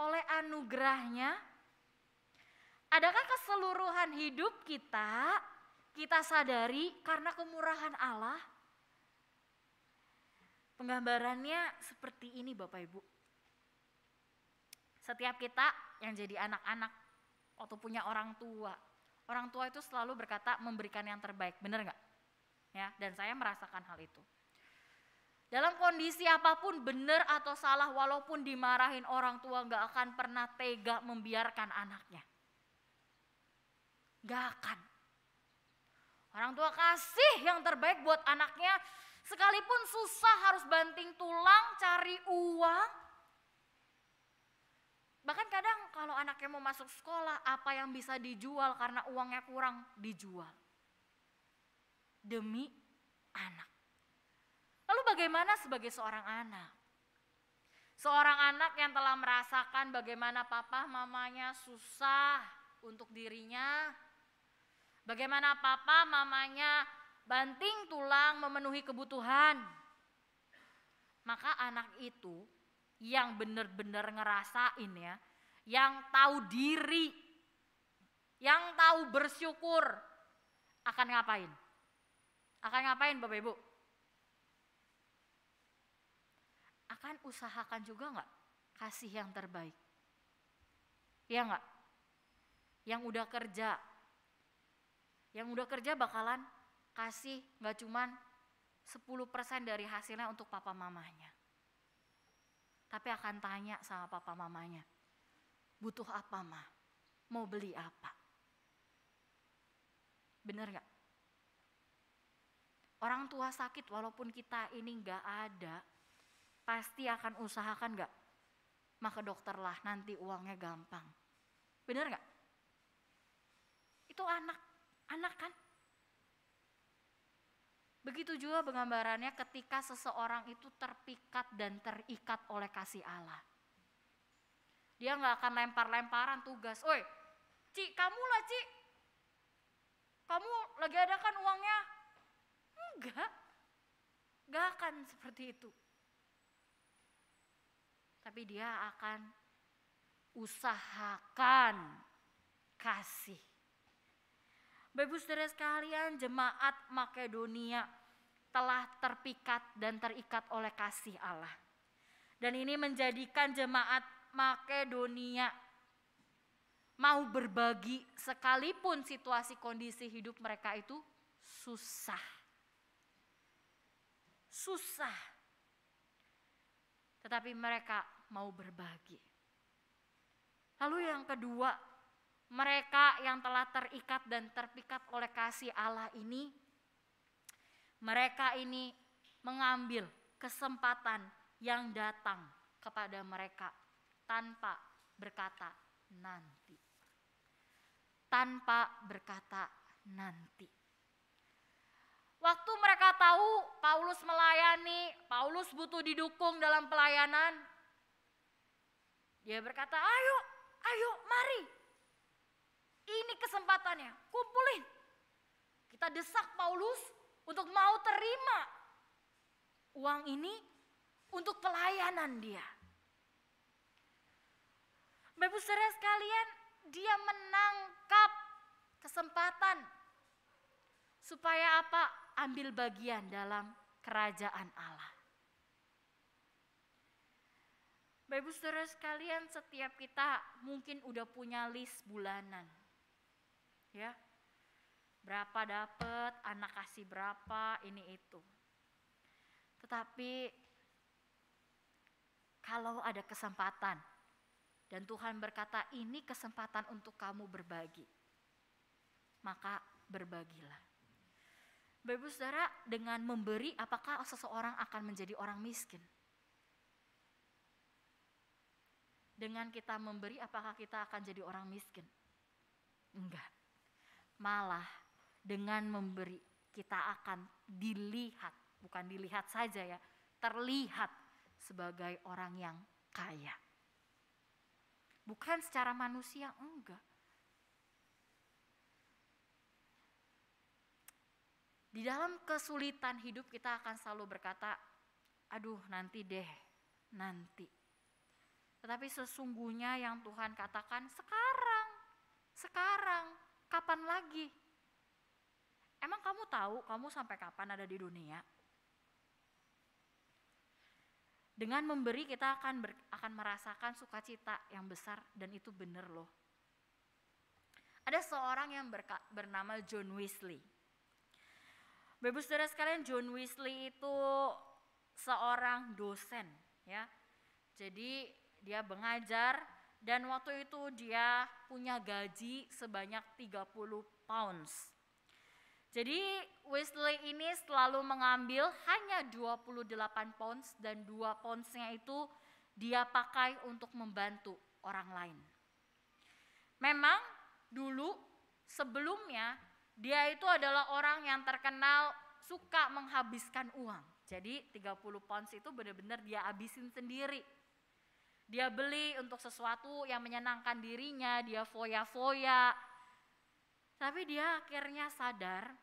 oleh anugerahnya? Adakah keseluruhan hidup kita kita sadari karena kemurahan Allah, penggambarannya seperti ini Bapak Ibu. Setiap kita yang jadi anak-anak waktu punya orang tua itu selalu berkata memberikan yang terbaik, benar nggak? Ya, dan saya merasakan hal itu. Dalam kondisi apapun benar atau salah, walaupun dimarahin orang tua nggak akan pernah tega membiarkan anaknya. Nggak akan. Orang tua kasih yang terbaik buat anaknya, sekalipun susah harus banting tulang cari uang. Bahkan kadang kalau anaknya mau masuk sekolah, apa yang bisa dijual karena uangnya kurang dijual. Demi anak. Lalu bagaimana sebagai seorang anak? Seorang anak yang telah merasakan bagaimana papa mamanya susah untuk dirinya. Bagaimana papa mamanya banting tulang memenuhi kebutuhan. Maka anak itu yang benar-benar ngerasain ya, yang tahu diri, yang tahu bersyukur, akan ngapain? Akan ngapain Bapak Ibu? Akan usahakan juga nggak kasih yang terbaik? Iya nggak? Yang udah kerja bakalan kasih nggak cuman 10% dari hasilnya untuk papa mamanya. Tapi akan tanya sama papa mamanya, butuh apa mah? Mau beli apa? Bener nggak? Orang tua sakit walaupun kita ini nggak ada, pasti akan usahakan nggak? Mah ke dokter lah, nanti uangnya gampang. Bener nggak? Itu anak kan? Begitu juga penggambarannya ketika seseorang itu terpikat dan terikat oleh kasih Allah. Dia nggak akan lempar-lemparan tugas. Oi, Ci, kamu lah Ci. Kamu lagi ada kan uangnya? Enggak akan seperti itu. Tapi dia akan usahakan kasih. Bapak Ibu Saudara sekalian, jemaat Makedonia telah terpikat dan terikat oleh kasih Allah. Dan ini menjadikan jemaat Makedonia mau berbagi sekalipun situasi kondisi hidup mereka itu susah. Tetapi mereka mau berbagi. Lalu yang kedua, mereka yang telah terikat dan terpikat oleh kasih Allah ini, mereka ini mengambil kesempatan yang datang kepada mereka tanpa berkata nanti. Tanpa berkata nanti. Waktu mereka tahu Paulus melayani, Paulus butuh didukung dalam pelayanan, dia berkata, ayo mari. Ini kesempatannya, kumpulin. Kita desak Paulus untuk mau terima uang ini untuk pelayanan dia. Bapak Saudara sekalian, dia menangkap kesempatan supaya apa? Ambil bagian dalam kerajaan Allah. Bapak Saudara sekalian, setiap kita mungkin udah punya list bulanan. Ya, berapa dapat, anak kasih berapa, ini itu. Tetapi kalau ada kesempatan dan Tuhan berkata ini kesempatan untuk kamu berbagi, maka berbagilah. Bapak Saudara, dengan memberi apakah seseorang akan menjadi orang miskin? Dengan kita memberi apakah kita akan jadi orang miskin? Enggak. Malah dengan memberi kita akan dilihat, bukan dilihat saja ya, terlihat sebagai orang yang kaya. Bukan secara manusia, enggak. Di dalam kesulitan hidup kita akan selalu berkata, aduh nanti deh, nanti. Tetapi sesungguhnya yang Tuhan katakan sekarang, kapan lagi? Emang kamu tahu kamu sampai kapan ada di dunia? Dengan memberi kita akan merasakan sukacita yang besar, dan itu benar loh. Ada seorang yang bernama John Wesley. Bapak saudara sekalian, John Wesley itu seorang dosen ya. Jadi dia mengajar, dan waktu itu dia punya gaji sebanyak 30 pounds. Jadi Wesley ini selalu mengambil hanya 28 pounds, dan 2 poundsnya itu dia pakai untuk membantu orang lain. Memang dulu sebelumnya dia itu adalah orang yang terkenal suka menghabiskan uang. Jadi 30 pounds itu benar-benar dia habisin sendiri. Dia beli untuk sesuatu yang menyenangkan dirinya, dia foya-foya. Tapi dia akhirnya sadar,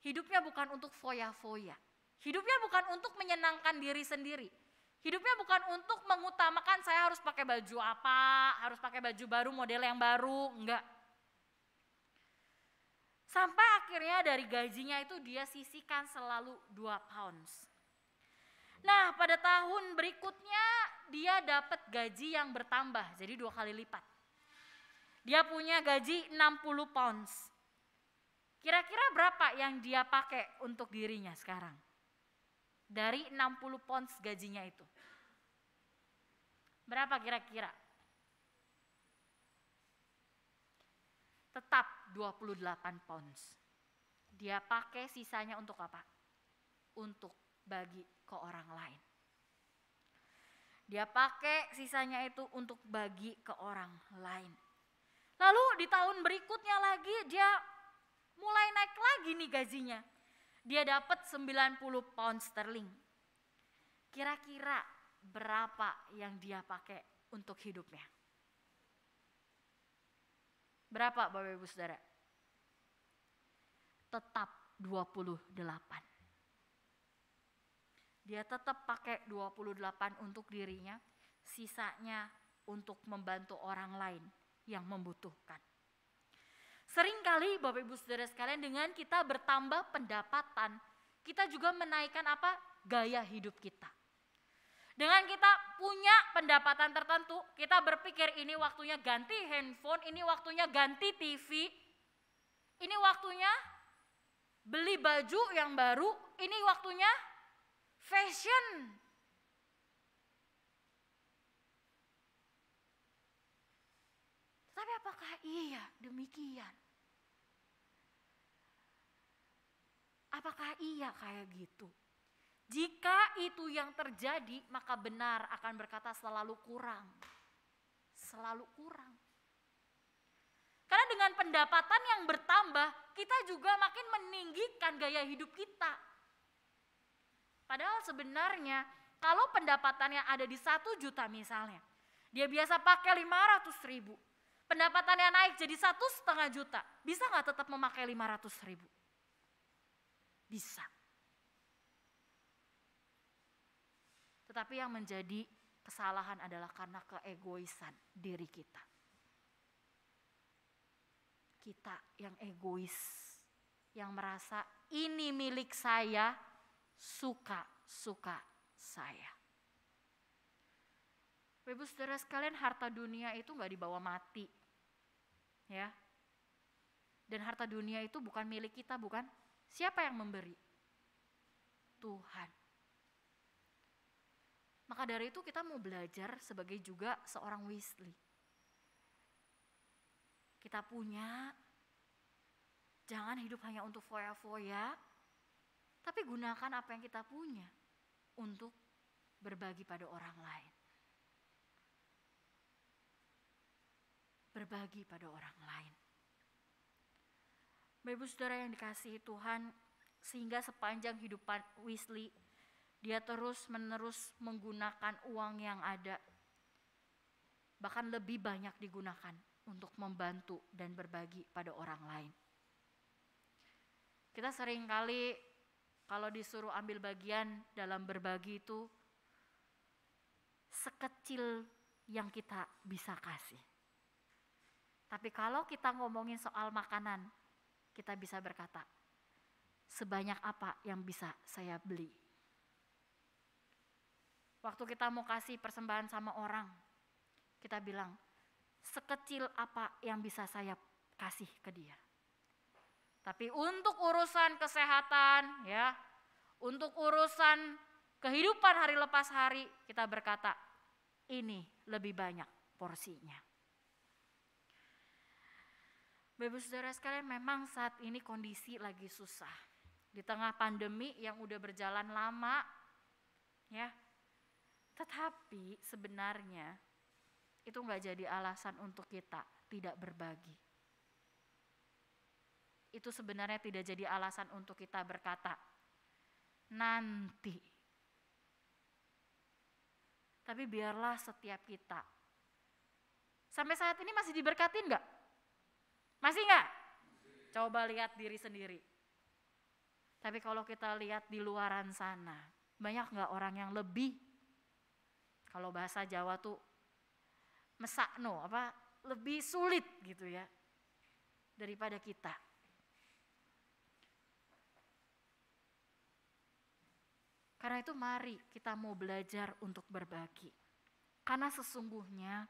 hidupnya bukan untuk foya-foya. Hidupnya bukan untuk menyenangkan diri sendiri. Hidupnya bukan untuk mengutamakan saya harus pakai baju apa, harus pakai baju baru, model yang baru, enggak. Sampai akhirnya dari gajinya itu dia sisihkan selalu 2 pounds. Nah, pada tahun berikutnya dia dapat gaji yang bertambah, jadi 2 kali lipat. Dia punya gaji 60 pounds. Kira-kira berapa yang dia pakai untuk dirinya sekarang? Dari 60 pounds gajinya itu. Berapa kira-kira? Tetap 28 pounds. Dia pakai sisanya untuk apa? Untuk bagi ke orang lain. Dia pakai sisanya itu untuk bagi ke orang lain. Lalu di tahun berikutnya lagi dia mulai naik lagi nih gajinya. Dia dapat 90 pound sterling. Kira-kira berapa yang dia pakai untuk hidupnya? Berapa Bapak Ibu Saudara? Tetap 28. Dia tetap pakai 28 untuk dirinya, sisanya untuk membantu orang lain yang membutuhkan. Seringkali Bapak Ibu Saudara sekalian, dengan kita bertambah pendapatan, kita juga menaikkan apa? Gaya hidup kita. Dengan kita punya pendapatan tertentu, kita berpikir ini waktunya ganti handphone, ini waktunya ganti TV, ini waktunya beli baju yang baru, ini waktunya fashion. Tapi apakah iya demikian? Apakah iya kayak gitu? Jika itu yang terjadi, maka benar akan berkata selalu kurang. Selalu kurang. Karena dengan pendapatan yang bertambah, kita juga makin meninggikan gaya hidup kita. Padahal sebenarnya kalau pendapatannya ada di 1 juta misalnya, dia biasa pakai 500 ribu. Pendapatannya naik jadi 1,5 juta, bisa gak tetap memakai 500 ribu? Bisa. Tetapi yang menjadi kesalahan adalah karena keegoisan diri kita. Kita yang egois, yang merasa ini milik saya, suka-suka saya. Ibu saudara sekalian, harta dunia itu gak dibawa mati. Ya. Dan harta dunia itu bukan milik kita, bukan? Siapa yang memberi? Tuhan. Maka dari itu kita mau belajar sebagai juga seorang Wesley. Kita punya, jangan hidup hanya untuk foya-foya, tapi gunakan apa yang kita punya untuk berbagi pada orang lain. Berbagi pada orang lain. Bapak Ibu Saudara yang dikasihi Tuhan, sehingga sepanjang hidupan Wesley, dia terus-menerus menggunakan uang yang ada, bahkan lebih banyak digunakan untuk membantu dan berbagi pada orang lain. Kita seringkali kalau disuruh ambil bagian dalam berbagi itu, sekecil yang kita bisa kasih. Tapi kalau kita ngomongin soal makanan, kita bisa berkata, sebanyak apa yang bisa saya beli. Waktu kita mau kasih persembahan sama orang, kita bilang, sekecil apa yang bisa saya kasih ke dia. Tapi untuk urusan kesehatan, ya, untuk urusan kehidupan hari lepas hari, kita berkata, ini lebih banyak porsinya. Bapak saudara sekalian, memang saat ini kondisi lagi susah. Di tengah pandemi yang udah berjalan lama, ya. Tetapi sebenarnya itu enggak jadi alasan untuk kita tidak berbagi. Itu sebenarnya tidak jadi alasan untuk kita berkata, nanti. Tapi biarlah setiap kita. Sampai saat ini masih diberkatin enggak? Masih enggak? Coba lihat diri sendiri. Tapi kalau kita lihat di luaran sana, banyak enggak orang yang lebih, kalau bahasa Jawa tuh mesakno, lebih sulit gitu ya, daripada kita. Karena itu mari kita mau belajar untuk berbagi. Karena sesungguhnya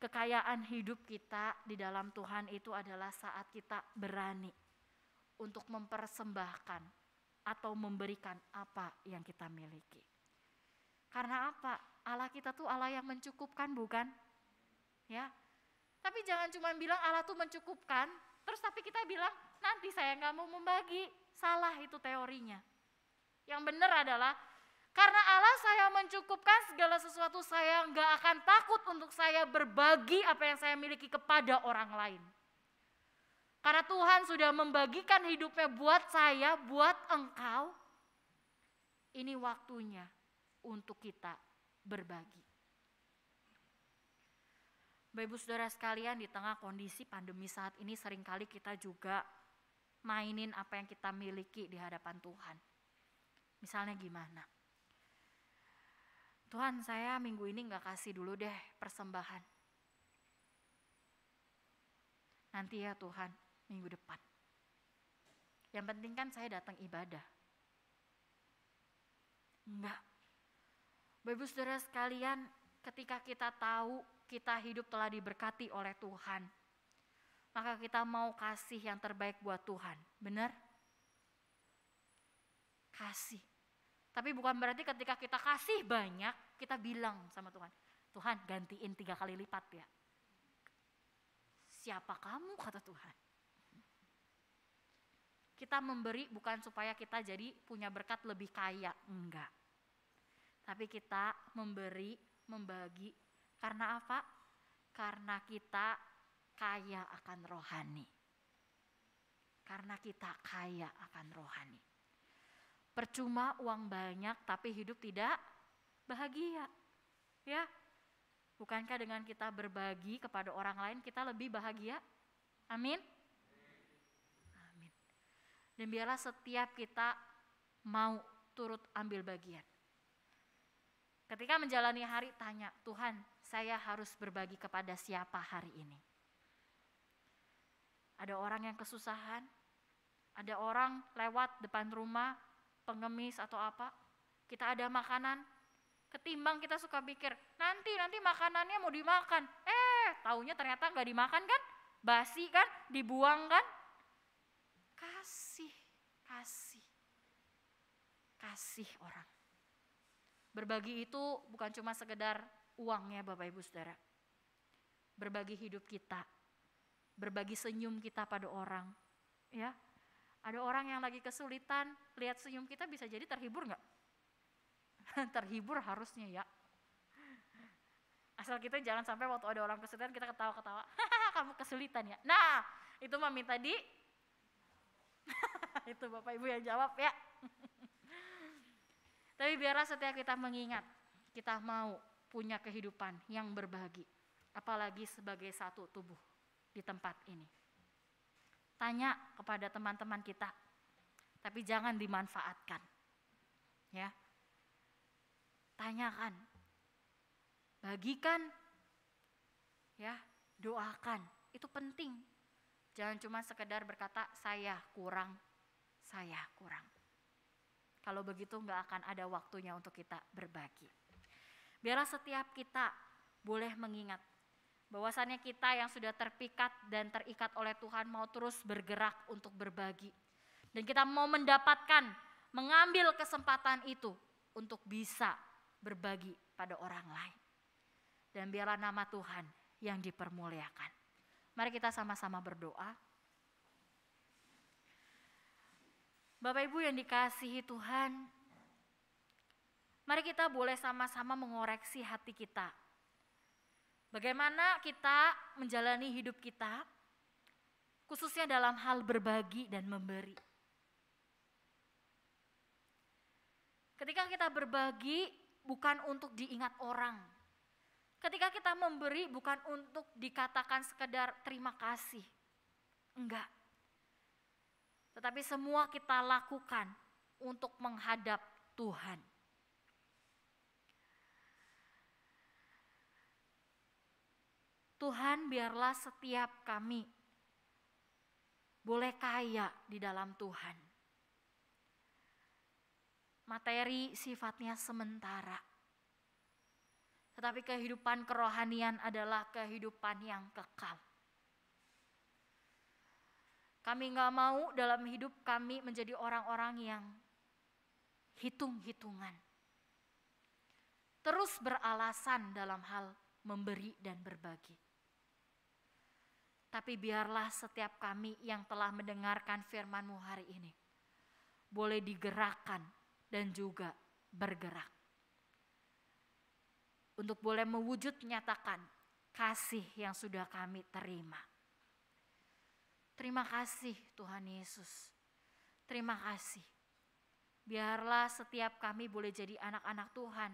kekayaan hidup kita di dalam Tuhan itu adalah saat kita berani untuk mempersembahkan atau memberikan apa yang kita miliki. Karena apa? Allah kita tuh Allah yang mencukupkan, bukan? Ya. Tapi jangan cuma bilang Allah tuh mencukupkan, terus tapi kita bilang nanti saya nggak mau membagi. Salah itu teorinya. Yang benar adalah karena Allah saya mencukupkan segala sesuatu, saya nggak akan takut untuk saya berbagi apa yang saya miliki kepada orang lain. Karena Tuhan sudah membagikan hidupnya buat saya, buat engkau. Ini waktunya untuk kita berbagi. Bapak Ibu Saudara sekalian, di tengah kondisi pandemi saat ini seringkali kita juga mainin apa yang kita miliki di hadapan Tuhan. Misalnya gimana? Tuhan, saya minggu ini gak kasih dulu deh persembahan. Nanti ya Tuhan, minggu depan. Yang penting kan saya datang ibadah. Enggak. Bapak Ibu Saudara sekalian, ketika kita tahu kita hidup telah diberkati oleh Tuhan, maka kita mau kasih yang terbaik buat Tuhan. Benar? Kasih. Tapi bukan berarti ketika kita kasih banyak, kita bilang sama Tuhan, Tuhan gantiin 3 kali lipat ya. Siapa kamu, kata Tuhan. Kita memberi bukan supaya kita jadi punya berkat lebih kaya, enggak. Tapi kita memberi, membagi, karena apa? Karena kita kaya akan rohani. Karena kita kaya akan rohani. Percuma uang banyak tapi hidup tidak bahagia. Ya. Bukankah dengan kita berbagi kepada orang lain kita lebih bahagia? Amin. Amin. Dan biarlah setiap kita mau turut ambil bagian. Ketika menjalani hari tanya, Tuhan, saya harus berbagi kepada siapa hari ini? Ada orang yang kesusahan, ada orang lewat depan rumah, pengemis atau apa, kita ada makanan, ketimbang kita suka pikir, nanti makanannya mau dimakan, taunya ternyata gak dimakan kan, basi kan, dibuang kan. Kasih orang. Berbagi itu bukan cuma sekedar uangnya Bapak Ibu Saudara. Berbagi hidup kita, berbagi senyum kita pada orang, ya. Ada orang yang lagi kesulitan, lihat senyum kita bisa jadi terhibur nggak? Terhibur harusnya ya. Asal kita jangan sampai waktu ada orang kesulitan kita ketawa-ketawa, kamu kesulitan ya. Nah, itu mah minta di, itu Bapak Ibu yang jawab ya. Tapi biarlah setiap kita mengingat, kita mau punya kehidupan yang berbagi, apalagi sebagai satu tubuh di tempat ini. Tanya kepada teman-teman kita, tapi jangan dimanfaatkan. Ya. Tanyakan, bagikan, ya, doakan, itu penting. Jangan cuma sekedar berkata saya kurang, saya kurang. Kalau begitu nggak akan ada waktunya untuk kita berbagi. Biarlah setiap kita boleh mengingat bahwasannya kita yang sudah terpikat dan terikat oleh Tuhan mau terus bergerak untuk berbagi. Dan kita mau mendapatkan, mengambil kesempatan itu untuk bisa berbagi pada orang lain. Dan biarlah nama Tuhan yang dipermuliakan. Mari kita sama-sama berdoa. Bapak Ibu yang dikasihi Tuhan, mari kita boleh sama-sama mengoreksi hati kita. Bagaimana kita menjalani hidup kita, khususnya dalam hal berbagi dan memberi. Ketika kita berbagi bukan untuk diingat orang. Ketika kita memberi bukan untuk dikatakan sekedar terima kasih. Enggak. Tetapi semua kita lakukan untuk menghadap Tuhan. Tuhan, biarlah setiap kami boleh kaya di dalam Tuhan. Materi sifatnya sementara. Tetapi kehidupan kerohanian adalah kehidupan yang kekal. Kami gak mau dalam hidup kami menjadi orang-orang yang hitung-hitungan. Terus beralasan dalam hal memberi dan berbagi. Tapi biarlah setiap kami yang telah mendengarkan firman-Mu hari ini boleh digerakkan dan juga bergerak. Untuk boleh mewujud nyatakan kasih yang sudah kami terima. Terima kasih Tuhan Yesus. Terima kasih. Biarlah setiap kami boleh jadi anak-anak Tuhan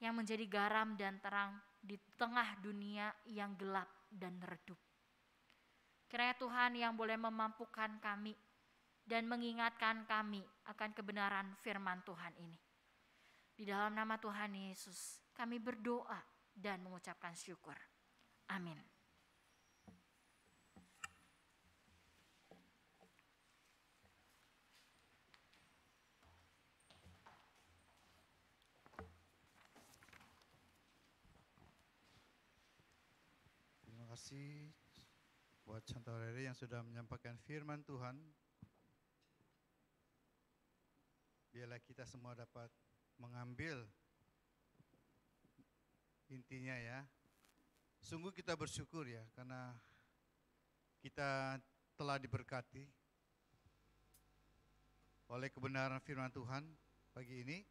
yang menjadi garam dan terang di tengah dunia yang gelap dan redup. Kiranya Tuhan yang boleh memampukan kami dan mengingatkan kami akan kebenaran firman Tuhan ini. Di dalam nama Tuhan Yesus kami berdoa dan mengucapkan syukur. Amin. Terima kasih buat Chantal Rere yang sudah menyampaikan firman Tuhan. Biarlah kita semua dapat mengambil intinya ya. Sungguh kita bersyukur ya karena kita telah diberkati oleh kebenaran firman Tuhan pagi ini.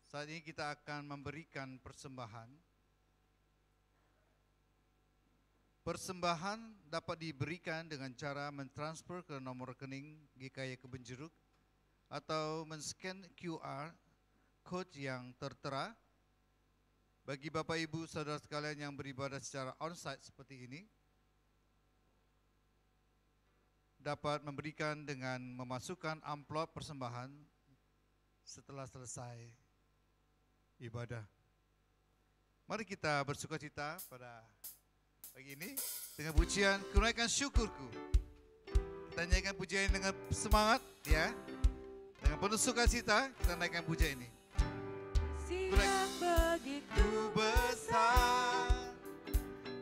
Saat ini kita akan memberikan persembahan. Persembahan dapat diberikan dengan cara mentransfer ke nomor rekening GKY Kebonjeruk atau men-scan QR code yang tertera. Bagi Bapak Ibu saudara sekalian yang beribadah secara onsite seperti ini, dapat memberikan dengan memasukkan amplop persembahan setelah selesai ibadah. Mari kita bersukacita pada pagi ini dengan pujian Kunaikan Syukurku. Kita nyanyikan pujian dengan semangat ya. Dengan penuh sukacita kita naikkan pujian ini. Siang bagiku Besar,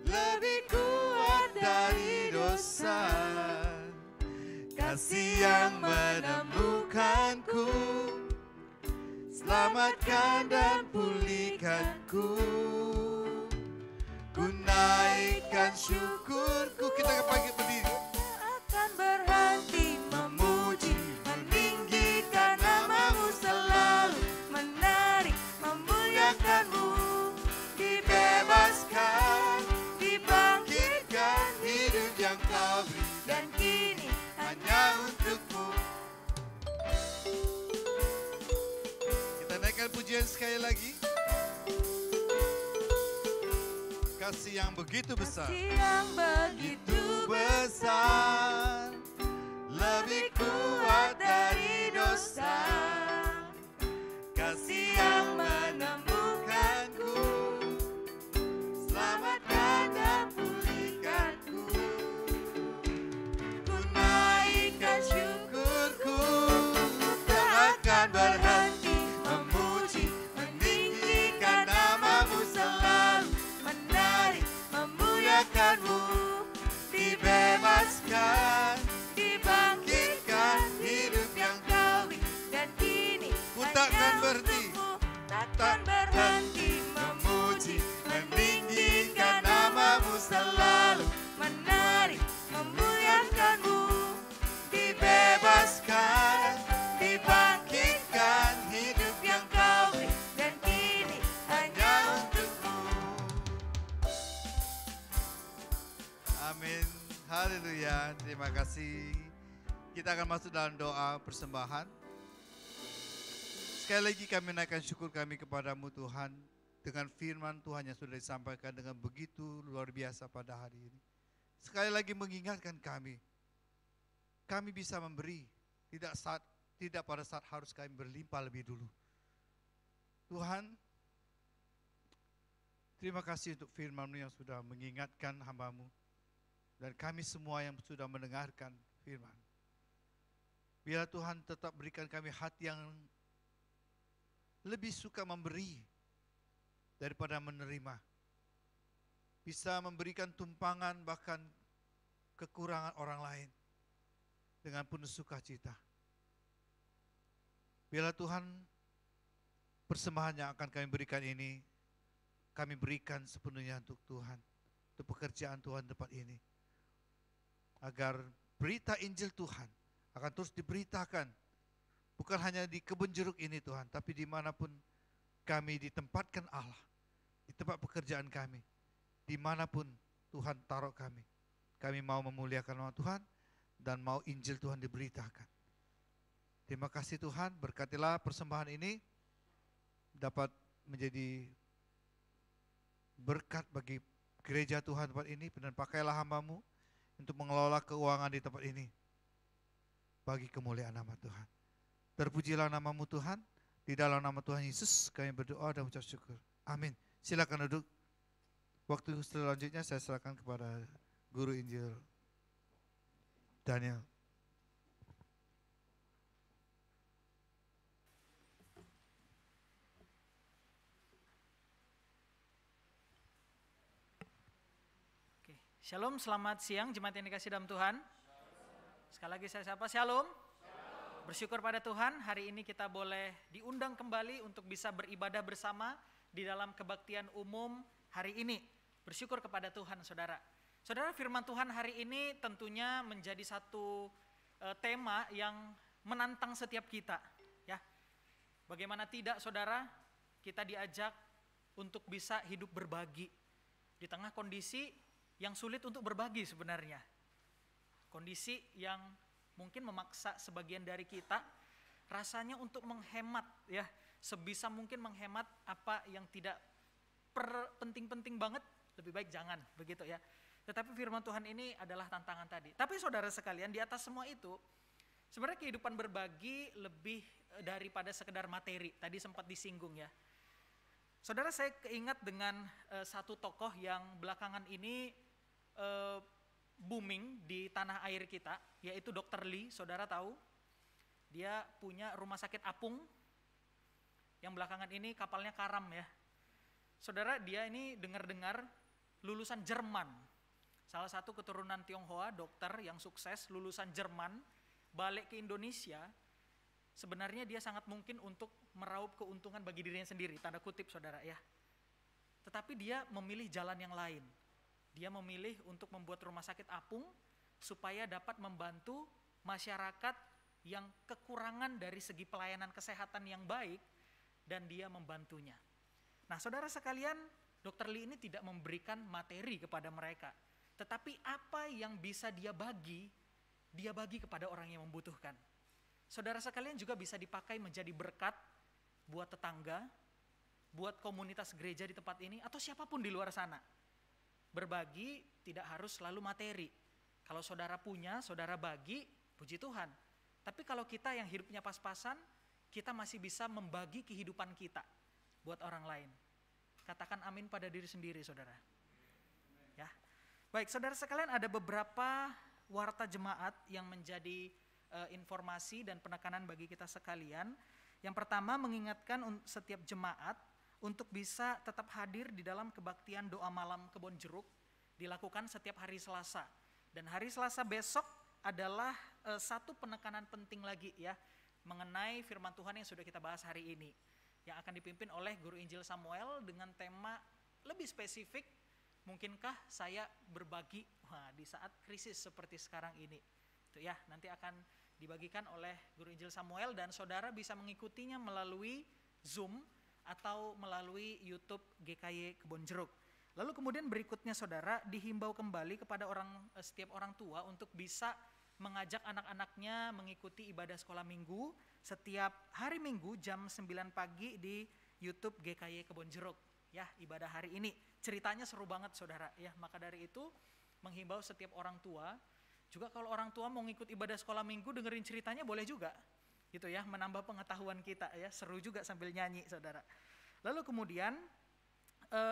lebih kuat dari dosa, kasih yang menemukanku, selamatkan dan pulihkanku. Ku naikkan syukurku. Kita akan panggil berdiri. akan berhenti memuji, meninggikan nama-Mu selalu, menari, memuliakan-Mu, Dibebaskan, dibangkitkan hidup yang Kau beri dan kini hanya untuk-Mu. Kita naikkan pujian sekali lagi. Kasih yang begitu besar, kasih yang begitu besar, lebih kuat dari dosa, kasih yang menemukanku, selamatkan dan pulihkanku. Ku naik Amin. Haleluya. Terima kasih. Kita akan masuk dalam doa persembahan. Sekali lagi kami naikkan syukur kami kepadamu Tuhan. Dengan firman Tuhan yang sudah disampaikan dengan begitu luar biasa pada hari ini. Sekali lagi mengingatkan kami. Kami bisa memberi. Tidak pada saat harus kami berlimpah lebih dulu. Tuhan, terima kasih untuk firman-Mu yang sudah mengingatkan hamba-Mu. Dan kami semua yang sudah mendengarkan firman. Biar Tuhan tetap berikan kami hati yang lebih suka memberi daripada menerima. Bisa memberikan tumpangan bahkan kekurangan orang lain dengan penuh sukacita. Biarlah Tuhan persembahan yang akan kami berikan ini, kami berikan sepenuhnya untuk Tuhan, untuk pekerjaan Tuhan tempat ini. Agar berita Injil Tuhan akan terus diberitakan, bukan hanya di kebun jeruk ini Tuhan, tapi dimanapun kami ditempatkan Allah, di tempat pekerjaan kami, dimanapun Tuhan taruh kami. Kami mau memuliakan nama Tuhan dan mau Injil Tuhan diberitakan. Terima kasih Tuhan, berkatilah persembahan ini dapat menjadi berkat bagi gereja Tuhan tempat ini, dan pakailah hamba-Mu untuk mengelola keuangan di tempat ini bagi kemuliaan nama Tuhan. Terpujilah nama-Mu Tuhan, di dalam nama Tuhan Yesus kami berdoa dan ucap syukur. Amin. Silakan duduk. Waktu selanjutnya saya serahkan kepada Guru Injil Daniel. Shalom, selamat siang jemaat yang dikasih dalam Tuhan. Sekali lagi saya sapa, shalom. Bersyukur pada Tuhan, hari ini kita boleh diundang kembali untuk bisa beribadah bersama di dalam kebaktian umum hari ini. Bersyukur kepada Tuhan, saudara. Saudara, firman Tuhan hari ini tentunya menjadi satu tema yang menantang setiap kita. Ya, bagaimana tidak, saudara, kita diajak untuk bisa hidup berbagi di tengah kondisi yang sulit untuk berbagi sebenarnya. Kondisi yang mungkin memaksa sebagian dari kita rasanya untuk menghemat, ya, sebisa mungkin menghemat apa yang tidak penting-penting banget, lebih baik jangan, begitu ya. Tetapi firman Tuhan ini adalah tantangan tadi. Tapi saudara sekalian, di atas semua itu sebenarnya kehidupan berbagi lebih daripada sekedar materi. Tadi sempat disinggung ya. Saudara, saya keingat dengan satu tokoh yang belakangan ini booming di tanah air kita, yaitu Dr. Lee. Saudara tahu, dia punya rumah sakit apung yang belakangan ini kapalnya karam ya. Saudara, dia ini dengar-dengar lulusan Jerman, salah satu keturunan Tionghoa, dokter yang sukses, lulusan Jerman, balik ke Indonesia. Sebenarnya dia sangat mungkin untuk meraup keuntungan bagi dirinya sendiri, tanda kutip saudara ya. Tetapi dia memilih jalan yang lain. Dia memilih untuk membuat rumah sakit apung supaya dapat membantu masyarakat yang kekurangan dari segi pelayanan kesehatan yang baik, dan dia membantunya. Nah saudara sekalian, Dr. Lee ini tidak memberikan materi kepada mereka, tetapi apa yang bisa dia bagi kepada orang yang membutuhkan. Saudara sekalian, juga bisa dipakai menjadi berkat buat tetangga, buat komunitas gereja di tempat ini, atau siapapun di luar sana. Berbagi tidak harus selalu materi. Kalau saudara punya, saudara bagi, puji Tuhan. Tapi kalau kita yang hidupnya pas-pasan, kita masih bisa membagi kehidupan kita buat orang lain. Katakan amin pada diri sendiri, saudara. Ya. Baik, saudara sekalian, ada beberapa warta jemaat yang menjadi informasi dan penekanan bagi kita sekalian. Yang pertama, mengingatkan setiap jemaat untuk bisa tetap hadir di dalam kebaktian doa malam Kebon Jeruk, dilakukan setiap hari Selasa. Dan hari Selasa besok adalah satu penekanan penting lagi ya, mengenai firman Tuhan yang sudah kita bahas hari ini, yang akan dipimpin oleh Guru Injil Samuel dengan tema lebih spesifik, mungkinkah saya berbagi di saat krisis seperti sekarang ini. Itu ya, nanti akan dibagikan oleh Guru Injil Samuel, dan saudara bisa mengikutinya melalui Zoom atau melalui YouTube GKY Kebon Jeruk. Lalu kemudian berikutnya saudara, dihimbau kembali kepada setiap orang tua untuk bisa mengajak anak-anaknya mengikuti ibadah sekolah minggu setiap hari Minggu jam 9 pagi di YouTube GKY Kebonjeruk. Ya, ibadah hari ini. Ceritanya seru banget saudara. Ya, maka dari itu menghimbau setiap orang tua, juga kalau orang tua mau ngikut ibadah sekolah minggu dengerin ceritanya boleh juga. Gitu ya, menambah pengetahuan kita ya, seru juga sambil nyanyi saudara. Lalu kemudian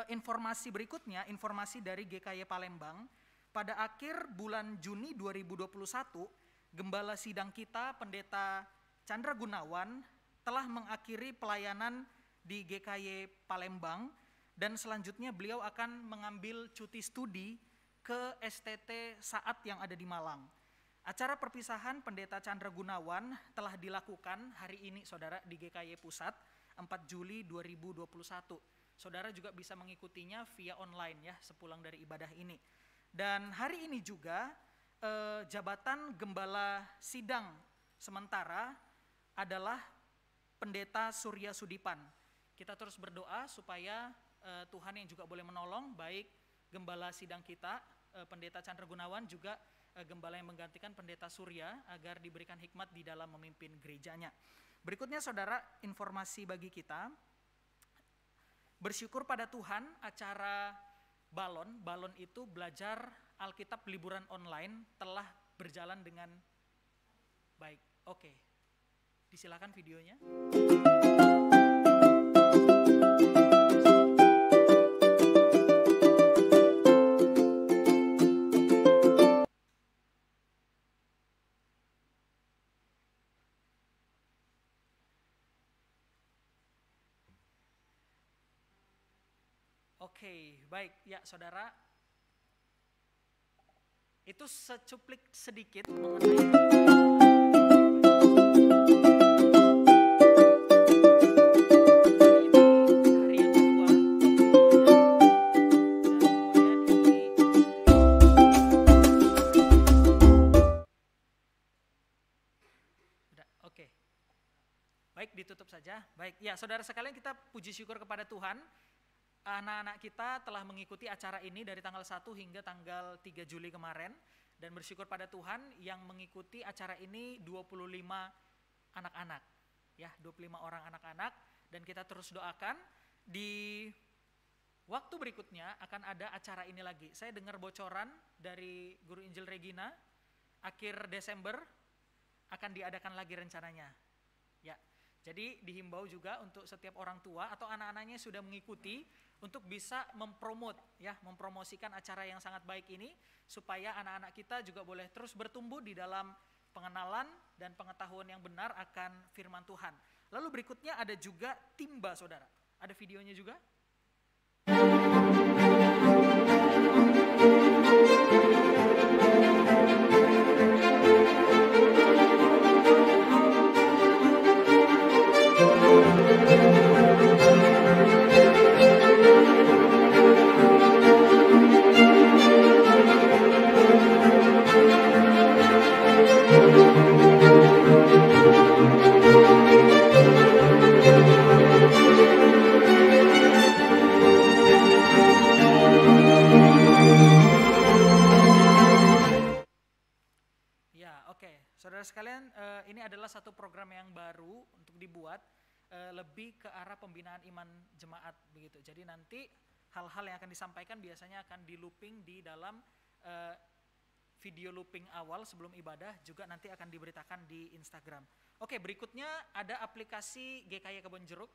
informasi berikutnya, informasi dari GKY Palembang, pada akhir bulan Juni 2021, Gembala Sidang kita, Pendeta Chandra Gunawan, telah mengakhiri pelayanan di GKY Palembang, dan selanjutnya beliau akan mengambil cuti studi ke STT Saat yang ada di Malang. Acara perpisahan Pendeta Chandra Gunawan telah dilakukan hari ini saudara di GKY Pusat 4 Juli 2021. Saudara juga bisa mengikutinya via online ya sepulang dari ibadah ini. Dan hari ini juga jabatan Gembala Sidang sementara adalah Pendeta Surya Sudipan. Kita terus berdoa supaya Tuhan yang juga boleh menolong baik Gembala Sidang kita, Pendeta Chandra Gunawan, juga Gembala yang menggantikan Pendeta Surya agar diberikan hikmat di dalam memimpin gerejanya. Berikutnya saudara, informasi bagi kita. Bersyukur pada Tuhan, acara Balon itu belajar Alkitab liburan online telah berjalan dengan baik. Oke, disilakan videonya. Oke, baik ya saudara. Itu secuplik sedikit mengenai hari yang kedua. Oke. Baik, ditutup saja. Baik, ya saudara sekalian, kita puji syukur kepada Tuhan. Anak-anak kita telah mengikuti acara ini dari tanggal 1 hingga tanggal 3 Juli kemarin, dan bersyukur pada Tuhan yang mengikuti acara ini 25 anak-anak. Ya, 25 orang anak-anak, dan kita terus doakan di waktu berikutnya akan ada acara ini lagi. Saya dengar bocoran dari Guru Injil Regina, akhir Desember akan diadakan lagi rencananya. Ya. Jadi dihimbau juga untuk setiap orang tua atau anak-anaknya sudah mengikuti untuk bisa mempromosikan acara yang sangat baik ini supaya anak-anak kita juga boleh terus bertumbuh di dalam pengenalan dan pengetahuan yang benar akan firman Tuhan. Lalu berikutnya ada juga timba saudara. Ada videonya juga. Saudara sekalian, ini adalah satu program yang baru untuk dibuat lebih ke arah pembinaan iman jemaat begitu. Jadi nanti hal-hal yang akan disampaikan biasanya akan di looping di dalam video looping awal sebelum ibadah, juga nanti akan diberitakan di Instagram. Oke, berikutnya ada aplikasi GKY Kebonjeruk.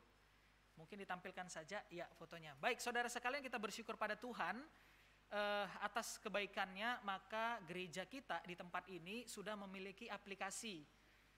Mungkin ditampilkan saja ya fotonya. Baik, saudara sekalian, kita bersyukur pada Tuhan atas kebaikannya, maka gereja kita di tempat ini sudah memiliki aplikasi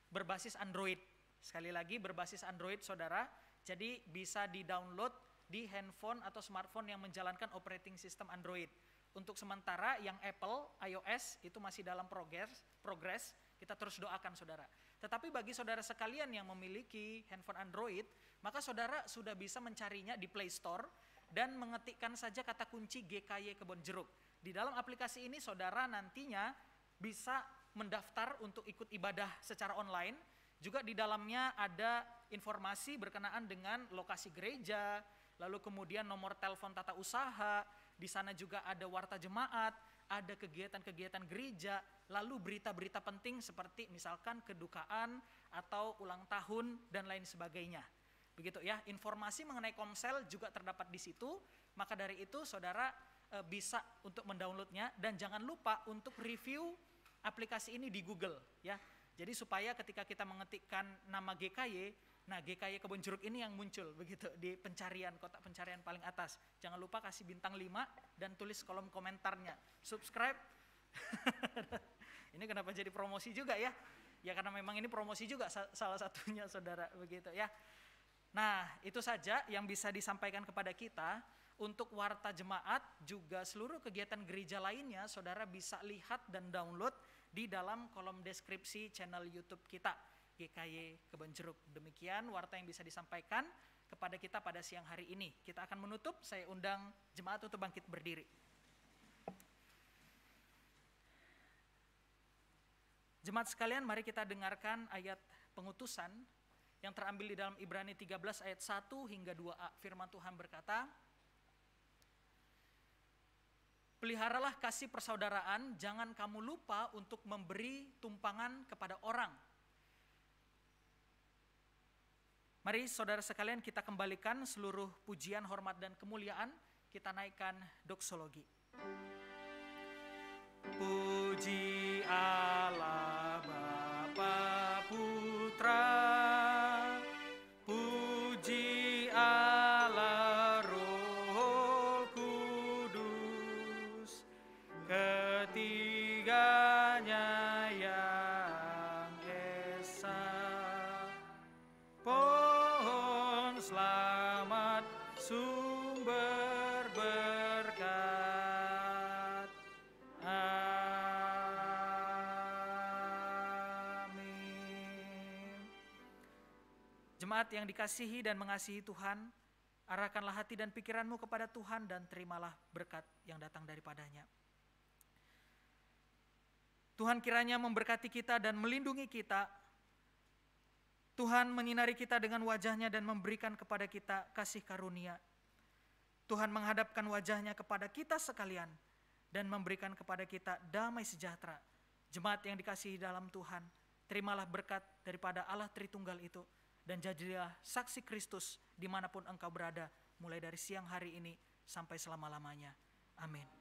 berbasis Android. Sekali lagi berbasis Android saudara, jadi bisa di-download di handphone atau smartphone yang menjalankan operating system Android. Untuk sementara yang Apple, iOS itu masih dalam progress, kita terus doakan saudara. Tetapi bagi saudara sekalian yang memiliki handphone Android, maka saudara sudah bisa mencarinya di Play Store dan mengetikkan saja kata kunci GKY Kebonjeruk. Di dalam aplikasi ini saudara nantinya bisa mendaftar untuk ikut ibadah secara online. Juga di dalamnya ada informasi berkenaan dengan lokasi gereja, lalu kemudian nomor telepon tata usaha, Di sana juga ada warta jemaat, ada kegiatan-kegiatan gereja, lalu berita-berita penting seperti misalkan kedukaan atau ulang tahun dan lain sebagainya. Begitu ya, informasi mengenai Komsel juga terdapat di situ. Maka dari itu saudara bisa untuk mendownloadnya, dan jangan lupa untuk review aplikasi ini di Google ya. Jadi supaya ketika kita mengetikkan nama GKY, nah GKY Kebon Jeruk ini yang muncul begitu di pencarian, kotak pencarian paling atas. Jangan lupa kasih bintang 5 dan tulis kolom komentarnya subscribe. Ini kenapa jadi promosi juga ya? Ya karena memang ini promosi juga salah satunya saudara, begitu ya. Nah itu saja yang bisa disampaikan kepada kita. Untuk warta jemaat juga seluruh kegiatan gereja lainnya saudara bisa lihat dan download di dalam kolom deskripsi channel YouTube kita GKY Kebon Jeruk. Demikian warta yang bisa disampaikan kepada kita pada siang hari ini. Kita akan menutup, saya undang jemaat untuk bangkit berdiri. Jemaat sekalian, mari kita dengarkan ayat pengutusan yang terambil di dalam Ibrani 13 ayat 1 hingga 2a. Firman Tuhan berkata, peliharalah kasih persaudaraan, jangan kamu lupa untuk memberi tumpangan kepada orang. Mari saudara sekalian kita kembalikan seluruh pujian, hormat dan kemuliaan, kita naikkan doksologi. Puji Allah Bapa Putra, puji Allah Roh Kudus, ketiganya yang esa. Pohon selamat sumber berkat. Amin. Jemaat yang dikasihi dan mengasihi Tuhan, arahkanlah hati dan pikiranmu kepada Tuhan dan terimalah berkat yang datang daripadanya. Tuhan kiranya memberkati kita dan melindungi kita. Tuhan menyinari kita dengan wajah-Nya dan memberikan kepada kita kasih karunia. Tuhan menghadapkan wajah-Nya kepada kita sekalian dan memberikan kepada kita damai sejahtera. Jemaat yang dikasihi dalam Tuhan, terimalah berkat daripada Allah Tritunggal itu dan jadilah saksi Kristus dimanapun engkau berada, mulai dari siang hari ini sampai selama-lamanya. Amin.